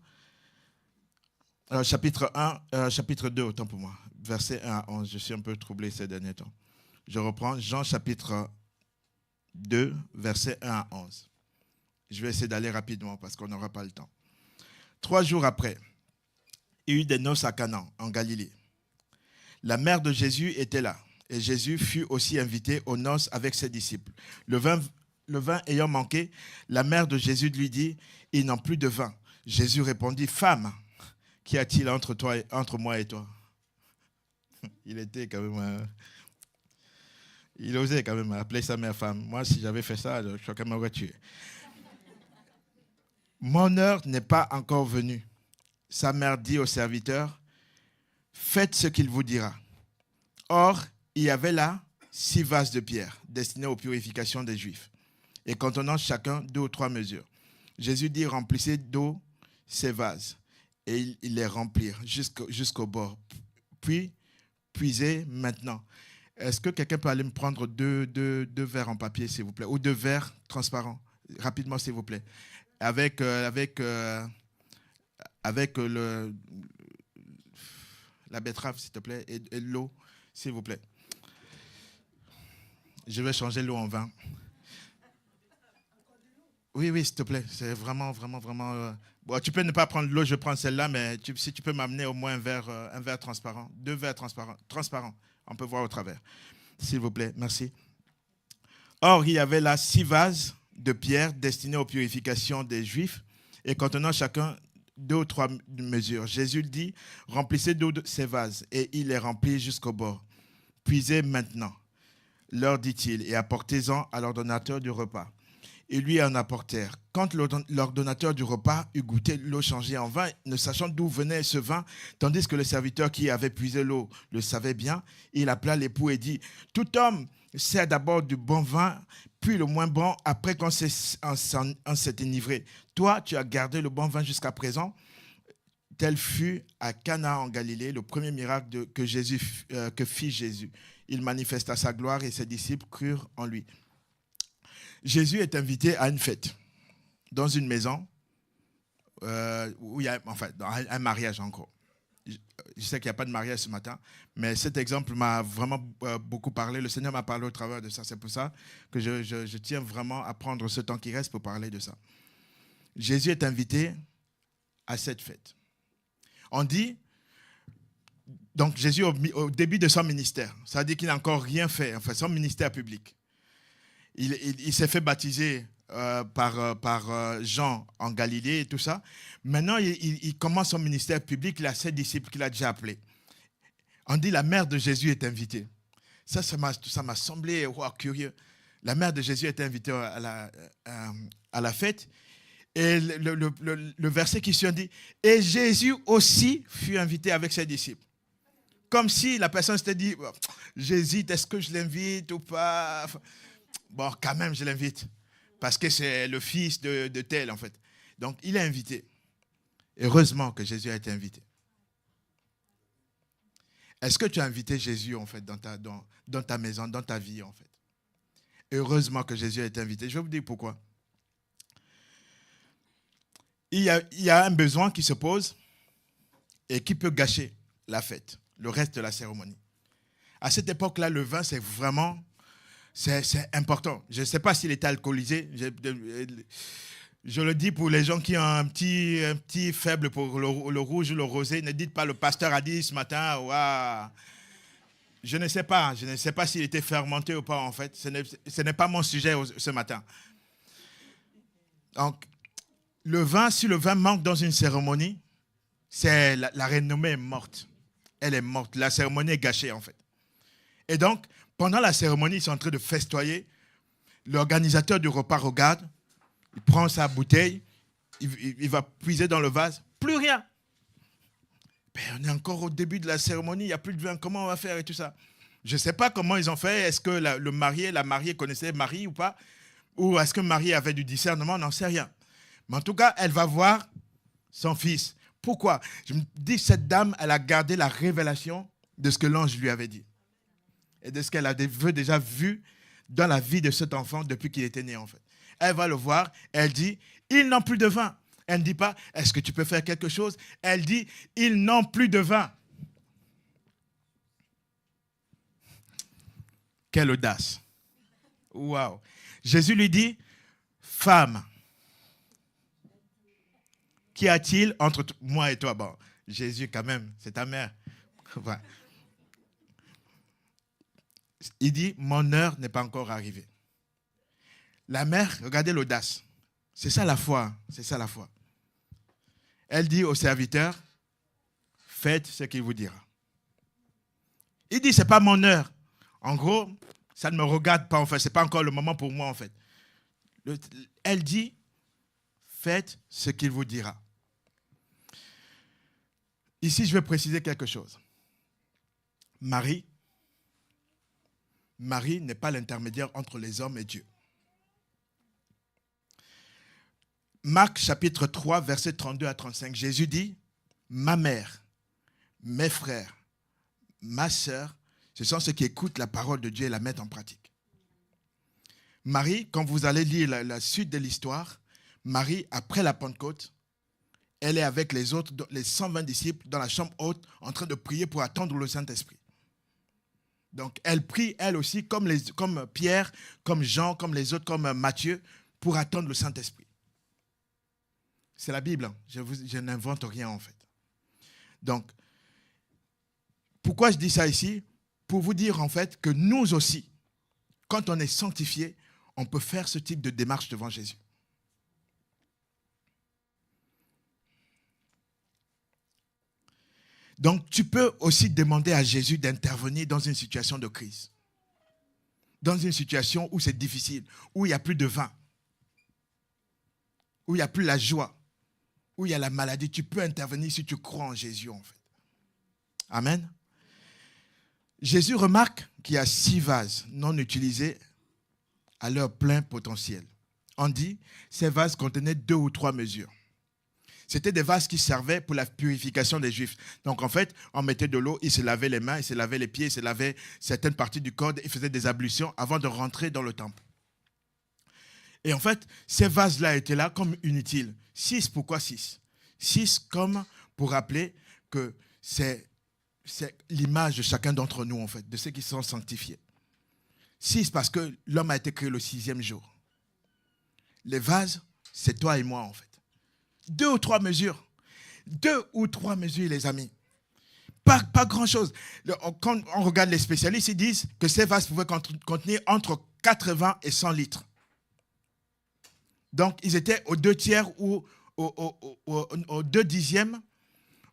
chapitre 2, autant pour moi, verset 1 à 11. Je suis un peu troublé ces derniers temps. Je reprends Jean chapitre 2, verset 1 à 11. Je vais essayer d'aller rapidement parce qu'on n'aura pas le temps. 3 jours après, il y eut des noces à Canaan, en Galilée. La mère de Jésus était là, et Jésus fut aussi invité aux noces avec ses disciples. Le vin ayant manqué, la mère de Jésus lui dit, « Ils n'ont plus de vin. » Jésus répondit, « Femme, qu'y a-t-il entre moi et toi ?» Il était quand même... il osait quand même appeler sa mère femme. Moi, si j'avais fait ça, je crois qu'elle m'aurait tué. Mon heure n'est pas encore venue. Sa mère dit au serviteur, faites ce qu'il vous dira. Or, il y avait là 6 vases de pierre destinés aux purifications des Juifs, et contenant chacun 2 ou 3 mesures. Jésus dit, remplissez d'eau ces vases, et ils les remplirent jusqu'au bord. Puis, puisez maintenant. Est-ce que quelqu'un peut aller me prendre deux verres en papier, s'il vous plaît, ou 2 verres transparents, rapidement, s'il vous plaît. Avec la betterave, s'il te plaît, et l'eau, s'il vous plaît. Je vais changer l'eau en vin. Oui, s'il te plaît. C'est vraiment. Bon, tu peux ne pas prendre l'eau, je prends celle-là, mais si tu peux m'amener au moins un verre transparent. 2 verres transparents. On peut voir au travers. S'il vous plaît, merci. Or, il y avait là 6 vases de pierre destinés aux purifications des Juifs et contenant chacun 2 ou 3 mesures. Jésus dit, remplissez d'eau ces vases, et il les remplit jusqu'au bord. Puisez maintenant, leur dit-il, et apportez-en à l'ordonnateur du repas. et lui en apportèrent. Quand l'ordonnateur du repas eut goûté l'eau changée en vin, ne sachant d'où venait ce vin, tandis que le serviteur qui avait puisé l'eau le savait bien, il appela l'époux et dit, « Tout homme sert d'abord du bon vin, puis le moins bon, après qu'on s'est enivré. Toi, tu as gardé le bon vin jusqu'à présent. » Tel fut à Cana en Galilée le premier miracle que fit Jésus. Il manifesta sa gloire et ses disciples crurent en lui. Jésus est invité à une fête dans une maison où il y a, enfin, dans un mariage en gros. Je sais qu'il n'y a pas de mariage ce matin, mais cet exemple m'a vraiment beaucoup parlé. Le Seigneur m'a parlé au travers de ça. C'est pour ça que je tiens vraiment à prendre ce temps qui reste pour parler de ça. Jésus est invité à cette fête. On dit, donc Jésus au début de son ministère, ça veut dire qu'il n'a encore rien fait, enfin son ministère public. Il s'est fait baptiser par Jean en Galilée et tout ça. Maintenant, il commence son ministère public, il a ses disciples qu'il a déjà appelés. On dit la mère de Jésus est invitée. Ça m'a semblé curieux. La mère de Jésus est invitée à la fête. Et le verset qui suit, on dit, « Et Jésus aussi fut invité avec ses disciples. » Comme si la personne s'était dit, « J'hésite, est-ce que je l'invite ou pas ?» Bon, quand même, je l'invite. Parce que c'est le fils de tel, en fait. Donc, il est invité. Heureusement que Jésus a été invité. Est-ce que tu as invité Jésus, en fait, dans ta maison, dans ta vie, en fait? Heureusement que Jésus a été invité. Je vais vous dire pourquoi. Il y a un besoin qui se pose et qui peut gâcher la fête, le reste de la cérémonie. À cette époque-là, le vin, c'est vraiment... C'est important. Je ne sais pas s'il était alcoolisé. Je le dis pour les gens qui ont un petit faible pour le rouge ou le rosé. Ne dites pas le pasteur a dit ce matin. Wow. Je ne sais pas. Je ne sais pas s'il était fermenté ou pas en fait. Ce n'est pas mon sujet ce matin. Donc, si le vin manque dans une cérémonie, c'est la renommée est morte. Elle est morte. La cérémonie est gâchée en fait. Et donc, pendant la cérémonie, ils sont en train de festoyer. L'organisateur du repas regarde, il prend sa bouteille, il va puiser dans le vase, plus rien. Ben, on est encore au début de la cérémonie, il n'y a plus de vin, comment on va faire et tout ça. Je ne sais pas comment ils ont fait, est-ce que le marié, la mariée connaissait Marie ou pas, ou est-ce que Marie avait du discernement, on n'en sait rien. Mais en tout cas, elle va voir son fils. Pourquoi? Je me dis, cette dame, elle a gardé la révélation de ce que l'ange lui avait dit. Et de ce qu'elle avait déjà vu dans la vie de cet enfant depuis qu'il était né en fait. Elle va le voir, elle dit, ils n'ont plus de vin. Elle ne dit pas, est-ce que tu peux faire quelque chose? Elle dit, ils n'ont plus de vin. Quelle audace. Waouh. Jésus lui dit, femme, qu'y a-t-il entre moi et toi? Bon, Jésus quand même, c'est ta mère. Enfin, il dit, mon heure n'est pas encore arrivée. La mère, regardez l'audace. C'est ça la foi. C'est ça la foi. Elle dit au serviteur, faites ce qu'il vous dira. Il dit, ce n'est pas mon heure. En gros, ça ne me regarde pas en fait. Ce n'est pas encore le moment pour moi en fait. Elle dit, faites ce qu'il vous dira. Ici, je vais préciser quelque chose. Marie n'est pas l'intermédiaire entre les hommes et Dieu. Marc chapitre 3, versets 32 à 35, Jésus dit, ma mère, mes frères, ma sœur, ce sont ceux qui écoutent la parole de Dieu et la mettent en pratique. Marie, quand vous allez lire la suite de l'histoire, Marie, après la Pentecôte, elle est avec les autres, les 120 disciples, dans la chambre haute, en train de prier pour attendre le Saint-Esprit. Donc, elle prie, elle aussi, comme Pierre, comme Jean, comme les autres, comme Matthieu, pour attendre le Saint-Esprit. C'est la Bible. Hein. Je n'invente rien, en fait. Donc, pourquoi je dis ça ici? Pour vous dire, en fait, que nous aussi, quand on est sanctifié, on peut faire ce type de démarche devant Jésus. Donc, tu peux aussi demander à Jésus d'intervenir dans une situation de crise. Dans une situation où c'est difficile, où il n'y a plus de vin. où il n'y a plus la joie, où il y a la maladie, tu peux intervenir si tu crois en Jésus, en fait. Amen. Jésus remarque qu'il y a 6 vases non utilisés à leur plein potentiel. On dit, ces vases contenaient 2 ou 3 mesures. C'était des vases qui servaient pour la purification des Juifs. Donc en fait, on mettait de l'eau, ils se lavaient les mains, ils se lavaient les pieds, ils se lavaient certaines parties du corps, ils faisaient des ablutions avant de rentrer dans le temple. Et en fait, ces vases-là étaient là comme inutiles. 6, pourquoi 6 ? 6 comme pour rappeler que c'est l'image de chacun d'entre nous, en fait, de ceux qui sont sanctifiés. 6 parce que l'homme a été créé le 6e jour. Les vases, c'est toi et moi, en fait. 2 ou 3 mesures. 2 ou 3 mesures, les amis. Pas grand-chose. Quand on regarde les spécialistes, ils disent que ces vases pouvaient contenir entre 80 et 100 litres. Donc, ils étaient aux 2 tiers ou aux 2 dixièmes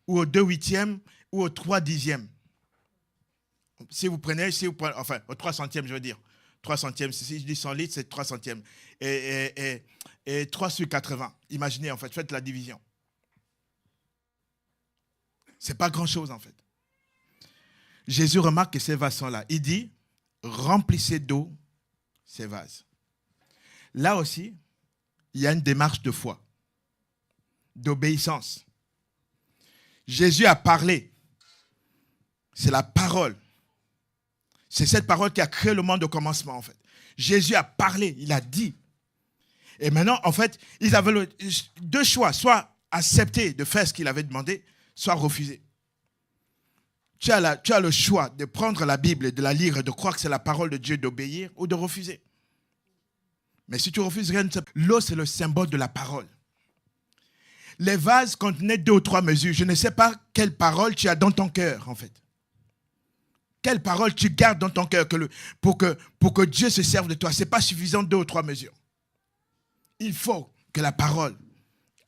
ou aux 2 huitièmes ou aux 3 dixièmes. Si vous prenez, enfin, aux 3 centièmes, je veux dire. 3 centièmes, si je dis 100 litres, c'est 3 centièmes. Et 3 sur 80. Imaginez, en fait, faites la division. C'est pas grand-chose, en fait. Jésus remarque que ces vases sont là. Il dit, remplissez d'eau ces vases. Là aussi, il y a une démarche de foi, d'obéissance. Jésus a parlé. C'est la parole. C'est cette parole qui a créé le monde au commencement, en fait. Jésus a parlé, il a dit. Et maintenant, en fait, ils avaient 2 choix. Soit accepter de faire ce qu'il avait demandé, soit refuser. Tu as le choix de prendre la Bible et de la lire et de croire que c'est la parole de Dieu, d'obéir ou de refuser. Mais si tu refuses rien, l'eau, c'est le symbole de la parole. Les vases contenaient 2 ou 3 mesures. Je ne sais pas quelle parole tu as dans ton cœur, en fait. Quelle parole tu gardes dans ton cœur pour que Dieu se serve de toi. Ce n'est pas suffisant 2 ou 3 mesures. Il faut que la parole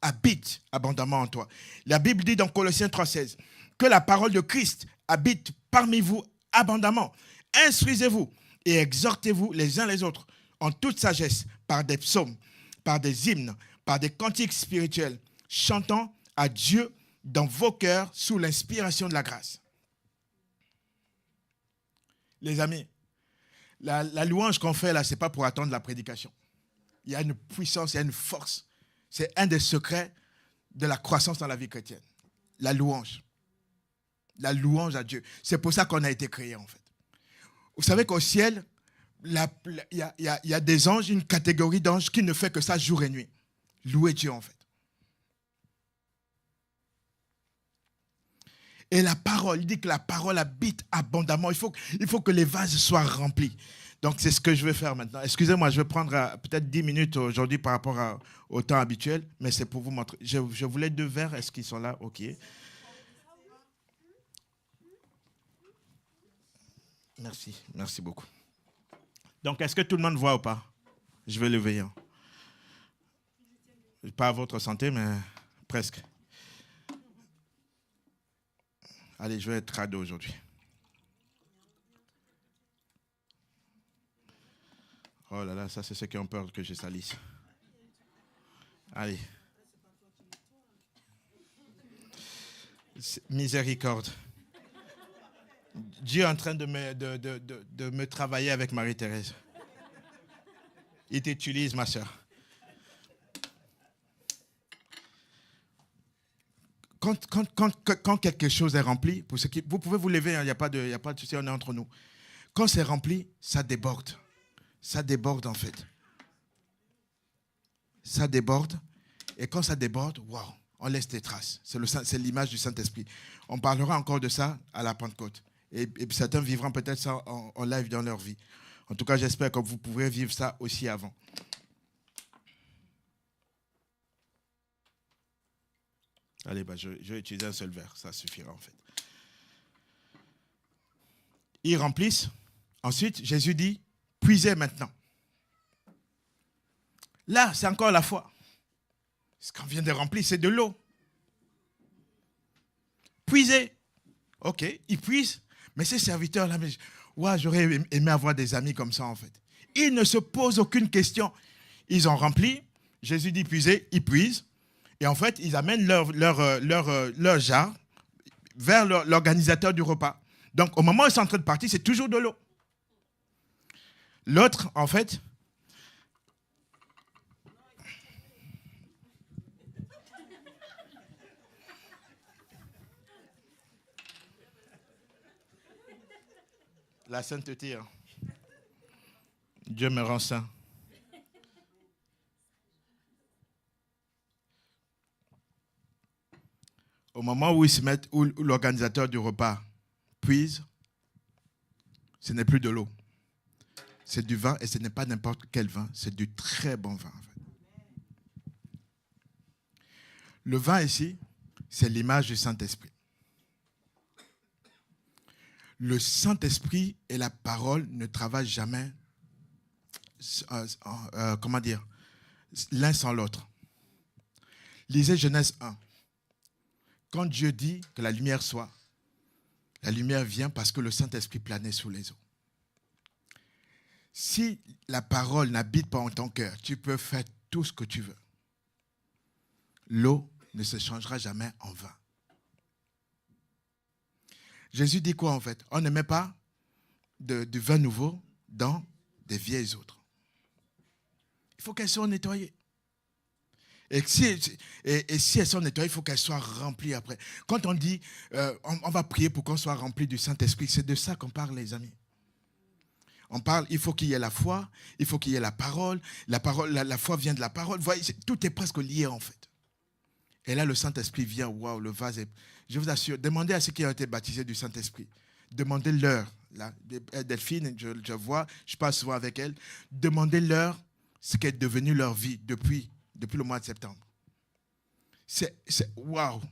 habite abondamment en toi. La Bible dit dans Colossiens 3,16 que la parole de Christ habite parmi vous abondamment. Instruisez-vous et exhortez-vous les uns les autres en toute sagesse par des psaumes, par des hymnes, par des cantiques spirituels, chantant à Dieu dans vos cœurs sous l'inspiration de la grâce. Les amis, la louange qu'on fait là, ce n'est pas pour attendre la prédication. Il y a une puissance, il y a une force. C'est un des secrets de la croissance dans la vie chrétienne. La louange. La louange à Dieu. C'est pour ça qu'on a été créé, en fait. Vous savez qu'au ciel, il y a des anges, une catégorie d'anges qui ne fait que ça jour et nuit. Louer Dieu, en fait. Et la parole, il dit que la parole habite abondamment. Il faut que les vases soient remplis. Donc, c'est ce que je vais faire maintenant. Excusez-moi, je vais prendre peut-être 10 minutes aujourd'hui par rapport au temps habituel, mais c'est pour vous montrer. Je voulais 2 verres. Est-ce qu'ils sont là? OK. Merci. Merci beaucoup. Donc, est-ce que tout le monde voit ou pas? Je vais lever. Hein. Pas à votre santé, mais presque. Allez, je vais être radeau aujourd'hui. Oh là là, ça c'est ceux qui ont peur que je salisse. Allez. Miséricorde. Dieu est en train de me travailler avec Marie-Thérèse. Il t'utilise, ma soeur. Quand quelque chose est rempli, pour ceux qui, vous pouvez vous lever, il n'y a pas de souci, on est entre nous. Quand c'est rempli, ça déborde. Ça déborde en fait. Ça déborde. Et quand ça déborde, waouh, on laisse des traces. C'est l'image du Saint-Esprit. On parlera encore de ça à la Pentecôte. Et certains vivront peut-être ça en live dans leur vie. En tout cas, j'espère que vous pourrez vivre ça aussi avant. Allez, je vais utiliser un seul verre, ça suffira en fait. Ils remplissent. Ensuite, Jésus dit, puisez maintenant. Là, c'est encore la foi. Ce qu'on vient de remplir, c'est de l'eau. Puisez. Ok, ils puisent. Mais ces serviteurs-là, j'aurais aimé avoir des amis comme ça en fait. Ils ne se posent aucune question. Ils ont rempli. Jésus dit puiser, ils puisent. Et en fait, ils amènent leur jarre vers l'organisateur du repas. Donc, au moment où ils sont en train de partir, c'est toujours de l'eau. L'autre, en fait, la sainteté. Hein. Dieu me rend saint. Au moment où ils se mettent, où l'organisateur du repas puise, ce n'est plus de l'eau. C'est du vin et ce n'est pas n'importe quel vin, c'est du très bon vin. En fait. Le vin ici, c'est l'image du Saint-Esprit. Le Saint-Esprit et la parole ne travaillent jamais, l'un sans l'autre. Lisez Genèse 1. Quand Dieu dit que la lumière soit, la lumière vient parce que le Saint-Esprit planait sous les eaux. Si la parole n'habite pas en ton cœur, tu peux faire tout ce que tu veux. L'eau ne se changera jamais en vin. Jésus dit quoi en fait? On ne met pas du vin nouveau dans des vieilles autres. Il faut qu'elles soient nettoyées. Et si elles sont nettoyées, il faut qu'elles soient remplies après. Quand on dit, on va prier pour qu'on soit rempli du Saint-Esprit, c'est de ça qu'on parle, les amis. On parle, il faut qu'il y ait la foi, il faut qu'il y ait la parole. La foi vient de la parole. Vous voyez, tout est presque lié en fait. Et là, le Saint-Esprit vient, waouh, le vase est... Je vous assure, demandez à ceux qui ont été baptisés du Saint-Esprit. Demandez-leur. Là, Delphine, je vois, je passe souvent avec elle. Demandez-leur ce qu'est devenu leur vie depuis le mois de septembre. Waouh.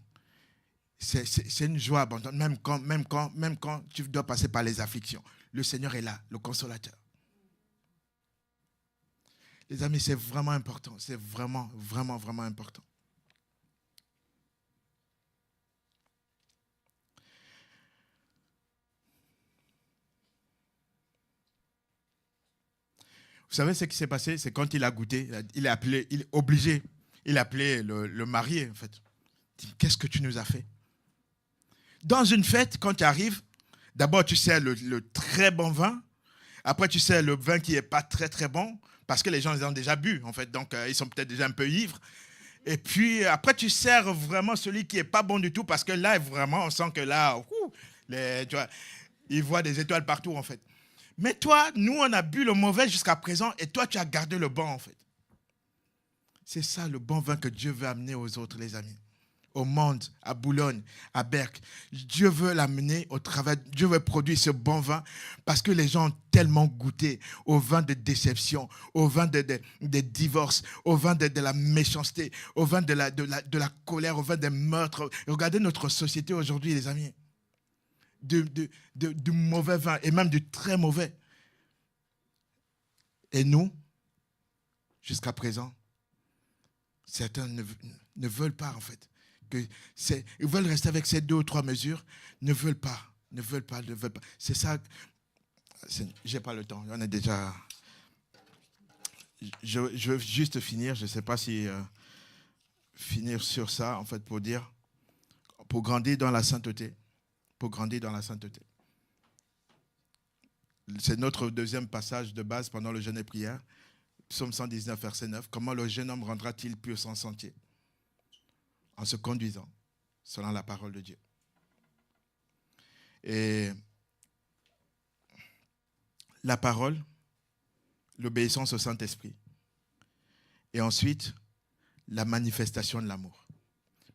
C'est une joie abondante, même quand tu dois passer par les afflictions. Le Seigneur est là, le consolateur. Les amis, c'est vraiment important. C'est vraiment, vraiment, vraiment important. Vous savez ce qui s'est passé? C'est quand il a goûté, il a appelé le marié, en fait. Il dit, qu'est-ce que tu nous as fait? Dans une fête, quand tu arrives, d'abord tu sers le très bon vin, après tu sers le vin qui n'est pas très très bon, parce que les gens les ont déjà bu, en fait, donc ils sont peut-être déjà un peu ivres. Et puis après tu sers vraiment celui qui n'est pas bon du tout, parce que là, vraiment, on sent que là, tu vois, ils voient des étoiles partout, en fait. Mais toi, nous, on a bu le mauvais jusqu'à présent, et toi, tu as gardé le bon, en fait. C'est ça le bon vin que Dieu veut amener aux autres, les amis. Au monde, à Boulogne, à Berck. Dieu veut l'amener au travail. Dieu veut produire ce bon vin parce que les gens ont tellement goûté au vin de déception, au vin des divorces, au vin de la méchanceté, au vin de la colère, au vin des meurtres. Regardez notre société aujourd'hui, les amis. Du mauvais vin et même du très mauvais. Et nous, jusqu'à présent, certains ne veulent pas en fait. Ils veulent rester avec ces 2 ou 3 mesures, ne veulent pas. C'est ça, j'ai pas le temps, on est déjà... Je veux juste finir, je ne sais pas si finir sur ça, en fait, pour grandir dans la sainteté. Pour grandir dans la sainteté. C'est notre deuxième passage de base pendant le jeûne et prière. Psaume 119, verset 9. Comment le jeune homme rendra-t-il pur son sentier? En se conduisant selon la parole de Dieu. Et la parole, l'obéissance au Saint-Esprit. Et ensuite, la manifestation de l'amour.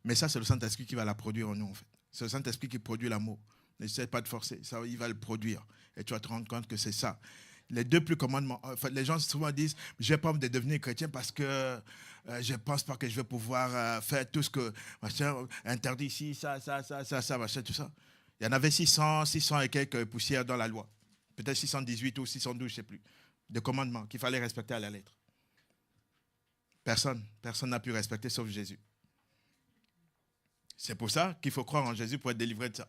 Mais ça, c'est le Saint-Esprit qui va la produire en nous, en fait. C'est le Saint-Esprit qui produit l'amour. N'essaie pas de forcer, ça, il va le produire. Et tu vas te rendre compte que c'est ça. Les 2 plus commandements, enfin, les gens souvent disent, je n'ai pas envie de devenir chrétien parce que je ne pense pas que je vais pouvoir faire tout ce que, machin, interdit ici, ça, machin, tout ça. Il y en avait 600 et quelques poussières dans la loi. Peut-être 618 ou 612, je ne sais plus, de commandements qu'il fallait respecter à la lettre. Personne n'a pu respecter sauf Jésus. C'est pour ça qu'il faut croire en Jésus pour être délivré de ça.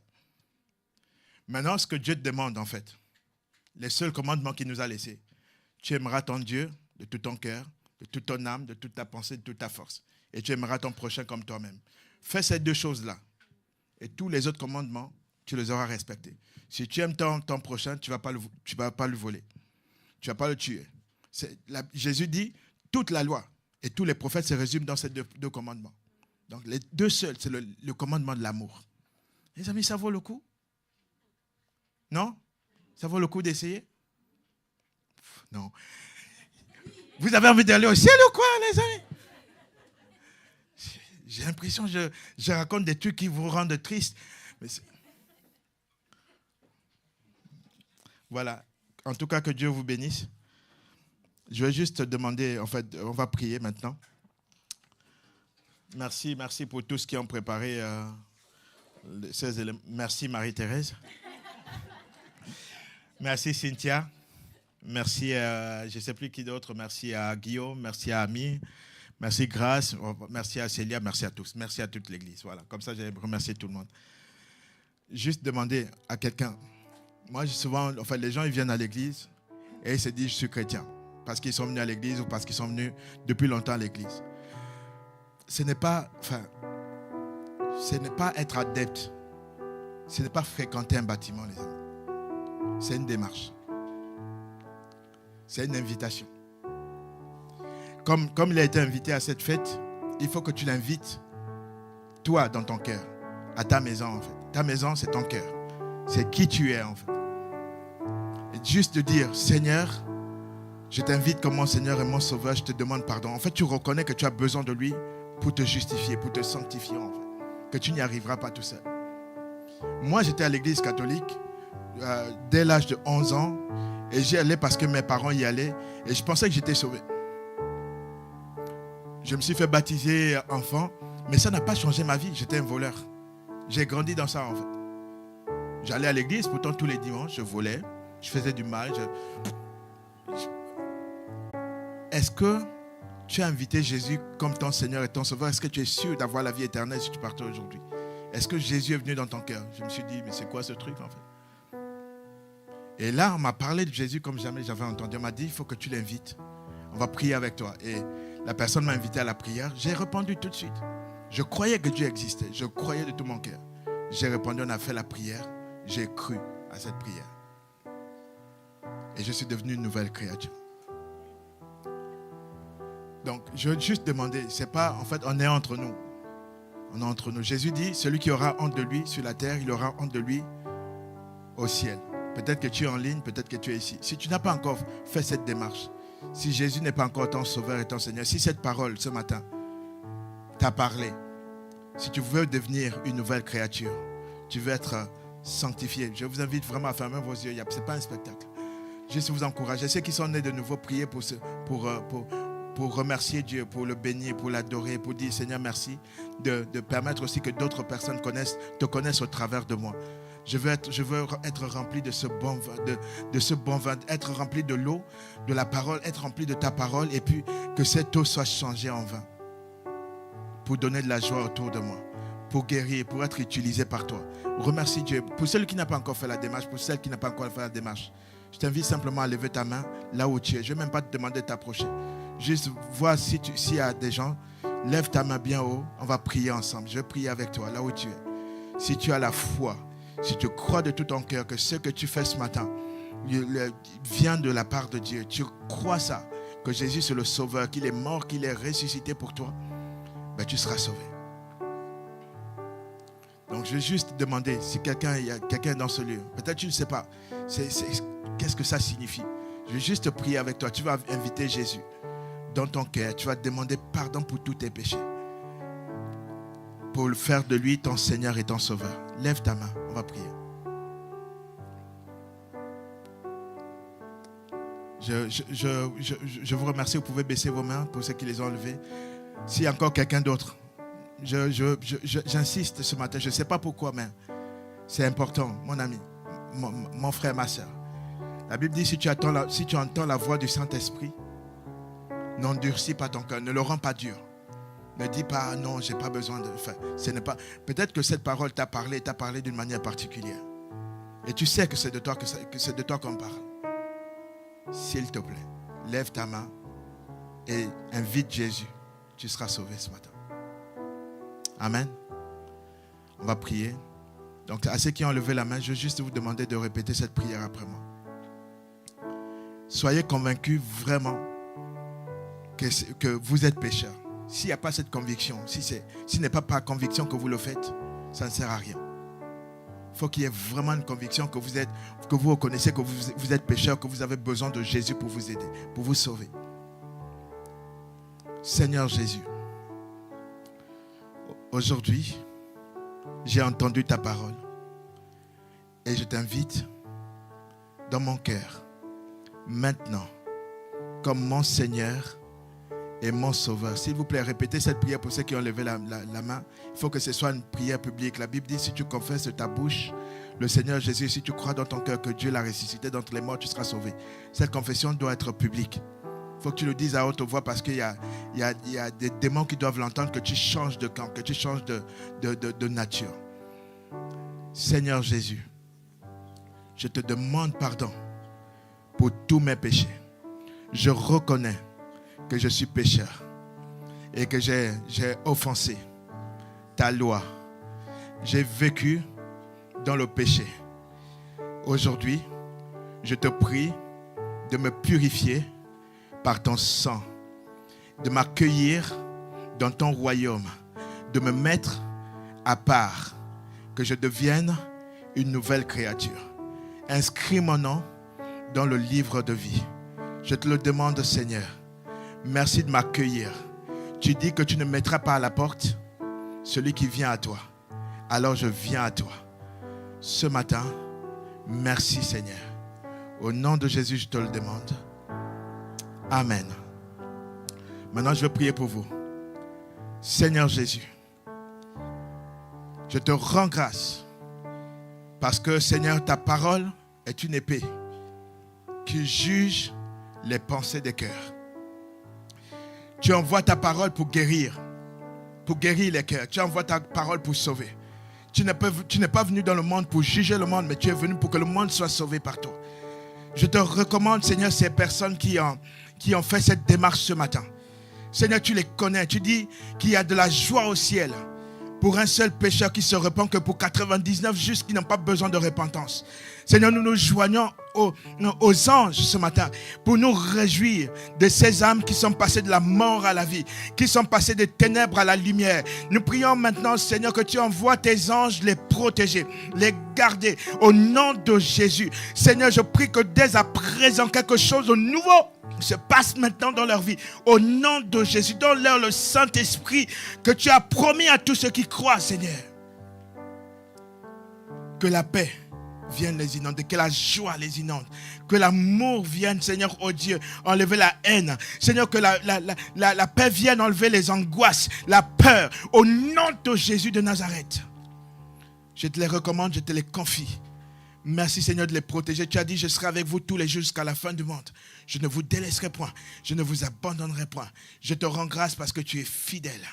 Maintenant, ce que Dieu te demande, en fait, les seuls commandements qu'il nous a laissés, tu aimeras ton Dieu de tout ton cœur, de toute ton âme, de toute ta pensée, de toute ta force. Et tu aimeras ton prochain comme toi-même. Fais ces deux choses-là. Et tous les autres commandements, tu les auras respectés. Si tu aimes ton prochain, tu ne vas pas le voler. Tu ne vas pas le tuer. Jésus dit, toute la loi et tous les prophètes se résument dans ces deux commandements. Donc les deux seuls, c'est le commandement de l'amour. Les amis, ça vaut le coup? Non? Ça vaut le coup d'essayer? Non. Vous avez envie d'aller au ciel ou quoi, les amis? J'ai l'impression que je raconte des trucs qui vous rendent tristes. Mais voilà. En tout cas, que Dieu vous bénisse. Je vais juste te demander, en fait, on va prier maintenant. Merci pour tous qui ont préparé ces éléments. Merci Marie-Thérèse. Merci Cynthia. Merci je ne sais plus qui d'autre. Merci à Guillaume. Merci à Ami. Merci Grâce. Merci à Célia. Merci à tous. Merci à toute l'Église. Voilà. Comme ça, j'ai remercié tout le monde. Juste demander à quelqu'un. Moi, souvent, en fait, les gens ils viennent à l'Église et ils se disent je suis chrétien parce qu'ils sont venus à l'Église ou parce qu'ils sont venus depuis longtemps à l'Église. Ce n'est pas être adepte. Ce n'est pas fréquenter un bâtiment, les amis. C'est une démarche. C'est une invitation. Comme il a été invité à cette fête, il faut que tu l'invites, toi, dans ton cœur, à ta maison, en fait. Ta maison, c'est ton cœur. C'est qui tu es, en fait. Et juste de dire, Seigneur, je t'invite comme mon Seigneur et mon Sauveur, je te demande pardon. En fait, tu reconnais que tu as besoin de lui pour te justifier, pour te sanctifier, en fait. Que tu n'y arriveras pas tout seul. Moi, j'étais à l'église catholique dès l'âge de 11 ans et j'y allais parce que mes parents y allaient et je pensais que j'étais sauvé. Je me suis fait baptiser enfant, mais ça n'a pas changé ma vie. J'étais un voleur. J'ai grandi dans ça, en fait. J'allais à l'église, pourtant tous les dimanches, je volais, je faisais du mal. Est-ce que tu as invité Jésus comme ton Seigneur et ton Sauveur? Est-ce que tu es sûr d'avoir la vie éternelle si tu partais aujourd'hui? Est-ce que Jésus est venu dans ton cœur? Je me suis dit, mais c'est quoi ce truc en fait? Et là, on m'a parlé de Jésus comme jamais j'avais entendu. On m'a dit, il faut que tu l'invites. On va prier avec toi. Et la personne m'a invité à la prière. J'ai répondu tout de suite. Je croyais que Dieu existait. Je croyais de tout mon cœur. J'ai répondu, on a fait la prière. J'ai cru à cette prière. Et je suis devenu une nouvelle créature. Donc, je veux juste demander, c'est pas, en fait, on est entre nous. On est entre nous. Jésus dit, celui qui aura honte de lui sur la terre, il aura honte de lui au ciel. Peut-être que tu es en ligne, peut-être que tu es ici. Si tu n'as pas encore fait cette démarche, si Jésus n'est pas encore ton Sauveur et ton Seigneur, si cette parole ce matin t'a parlé, si tu veux devenir une nouvelle créature, tu veux être sanctifié, je vous invite vraiment à fermer vos yeux. Ce n'est pas un spectacle. Juste vous encourager. Ceux qui sont nés de nouveau, priez pour remercier Dieu, pour le bénir, pour l'adorer, pour dire Seigneur merci, de permettre aussi que d'autres personnes te connaissent au travers de moi. Je veux être rempli de ce bon vin, être rempli de l'eau, de la parole, être rempli de ta parole et puis que cette eau soit changée en vin pour donner de la joie autour de moi, pour guérir, pour être utilisé par toi. Remercie Dieu. Pour celui qui n'a pas encore fait la démarche, pour celle qui n'a pas encore fait la démarche, je t'invite simplement à lever ta main là où tu es. Je ne vais même pas te demander de t'approcher. Juste vois s'il y a des gens, lève ta main bien haut, on va prier ensemble. Je vais prier avec toi là où tu es. Si tu as la foi, si tu crois de tout ton cœur que ce que tu fais ce matin vient de la part de Dieu, tu crois ça, que Jésus c'est le Sauveur, qu'il est mort, qu'il est ressuscité pour toi, ben tu seras sauvé. Donc je vais juste demander si il y a quelqu'un dans ce lieu. Peut-être tu ne sais pas. Qu'est-ce que ça signifie? Je vais juste prier avec toi. Tu vas inviter Jésus dans ton cœur. Tu vas te demander pardon pour tous tes péchés. Pour le faire de lui ton Seigneur et ton Sauveur. Lève ta main. On va prier. Je vous remercie. Vous pouvez baisser vos mains pour ceux qui les ont levées. S'il y a encore quelqu'un d'autre, j'insiste ce matin. Je ne sais pas pourquoi, mais c'est important, mon ami, mon frère, ma soeur. La Bible dit, si tu entends la voix du Saint-Esprit, n'endurcis pas ton cœur, ne le rends pas dur. Ne dis pas, non, je n'ai pas besoin de faire. Peut-être que cette parole t'a parlé d'une manière particulière. Et tu sais que c'est de toi qu'on parle. S'il te plaît, lève ta main et invite Jésus, tu seras sauvé ce matin. Amen. On va prier. Donc, à ceux qui ont levé la main, je veux juste vous demander de répéter cette prière après moi. Soyez convaincus vraiment que vous êtes pécheur. S'il n'y a pas cette conviction, si ce n'est pas par conviction que vous le faites, ça ne sert à rien. Il faut qu'il y ait vraiment une conviction que vous reconnaissez que vous êtes pécheur, que vous avez besoin de Jésus pour vous aider, pour vous sauver. Seigneur Jésus, aujourd'hui, j'ai entendu ta parole et je t'invite dans mon cœur, maintenant, comme mon Seigneur et mon Sauveur. S'il vous plaît, répétez cette prière pour ceux qui ont levé la main. Il faut que ce soit une prière publique. La Bible dit, si tu confesses de ta bouche le Seigneur Jésus, si tu crois dans ton cœur que Dieu l'a ressuscité d'entre les morts, tu seras sauvé. Cette confession doit être publique. Il faut que tu le dises à haute voix parce qu'il y a des démons qui doivent l'entendre, que tu changes de camp, que tu changes de nature. Seigneur Jésus, je te demande pardon pour tous mes péchés. Je reconnais que je suis pécheur et que j'ai offensé ta loi. J'ai vécu dans le péché. Aujourd'hui, je te prie de me purifier par ton sang, de m'accueillir dans ton royaume, de me mettre à part, que je devienne une nouvelle créature. Inscris mon nom dans le livre de vie. Je te le demande, Seigneur. Merci de m'accueillir. Tu dis que tu ne mettras pas à la porte celui qui vient à toi. Alors je viens à toi. Ce matin, merci Seigneur. Au nom de Jésus, je te le demande. Amen. Maintenant, je veux prier pour vous. Seigneur Jésus, je te rends grâce parce que, Seigneur, ta parole est une épée qui juge les pensées des cœurs. Tu envoies ta parole pour guérir les cœurs. Tu envoies ta parole pour sauver. Tu n'es pas venu dans le monde pour juger le monde, mais tu es venu pour que le monde soit sauvé par toi. Je te recommande, Seigneur, ces personnes qui ont fait cette démarche ce matin. Seigneur, tu les connais. Tu dis qu'il y a de la joie au ciel pour un seul pécheur qui se repent que pour 99 justes qui n'ont pas besoin de repentance. Seigneur, nous nous joignons aux anges ce matin pour nous réjouir de ces âmes qui sont passées de la mort à la vie, qui sont passées des ténèbres à la lumière. Nous prions maintenant, Seigneur, que tu envoies tes anges les protéger, les garder au nom de Jésus. Seigneur, je prie que dès à présent, quelque chose de nouveau se passe maintenant dans leur vie. Au nom de Jésus, donne-leur le Saint-Esprit que tu as promis à tous ceux qui croient, Seigneur. Que la paix vienne les inonder, que la joie les inonde, que l'amour vienne, Seigneur, oh Dieu, enlever la haine. Seigneur, que la paix vienne enlever les angoisses, la peur. Au nom de Jésus de Nazareth, je te les recommande, je te les confie. Merci Seigneur de les protéger. Tu as dit, je serai avec vous tous les jours jusqu'à la fin du monde. Je ne vous délaisserai point. Je ne vous abandonnerai point. Je te rends grâce parce que tu es fidèle.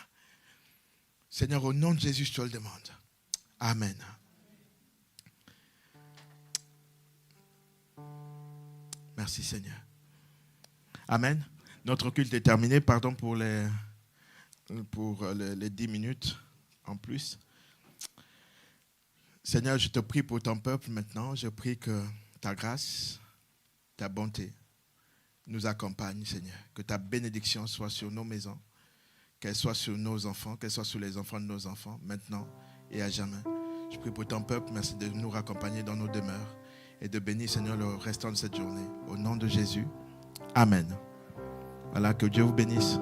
Seigneur, au nom de Jésus, je te le demande. Amen. Merci Seigneur. Amen. Notre culte est terminé. Pardon pour les 10 minutes en plus. Seigneur, je te prie pour ton peuple maintenant. Je prie que ta grâce, ta bonté nous accompagne, Seigneur. Que ta bénédiction soit sur nos maisons, qu'elle soit sur nos enfants, qu'elle soit sur les enfants de nos enfants, maintenant et à jamais. Je prie pour ton peuple. Merci de nous raccompagner dans nos demeures et de bénir, Seigneur, le restant de cette journée. Au nom de Jésus. Amen. Voilà, que Dieu vous bénisse.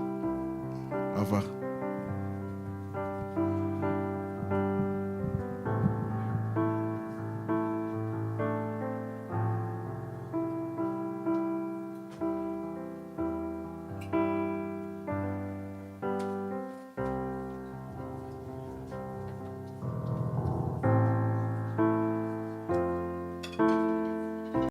Au revoir.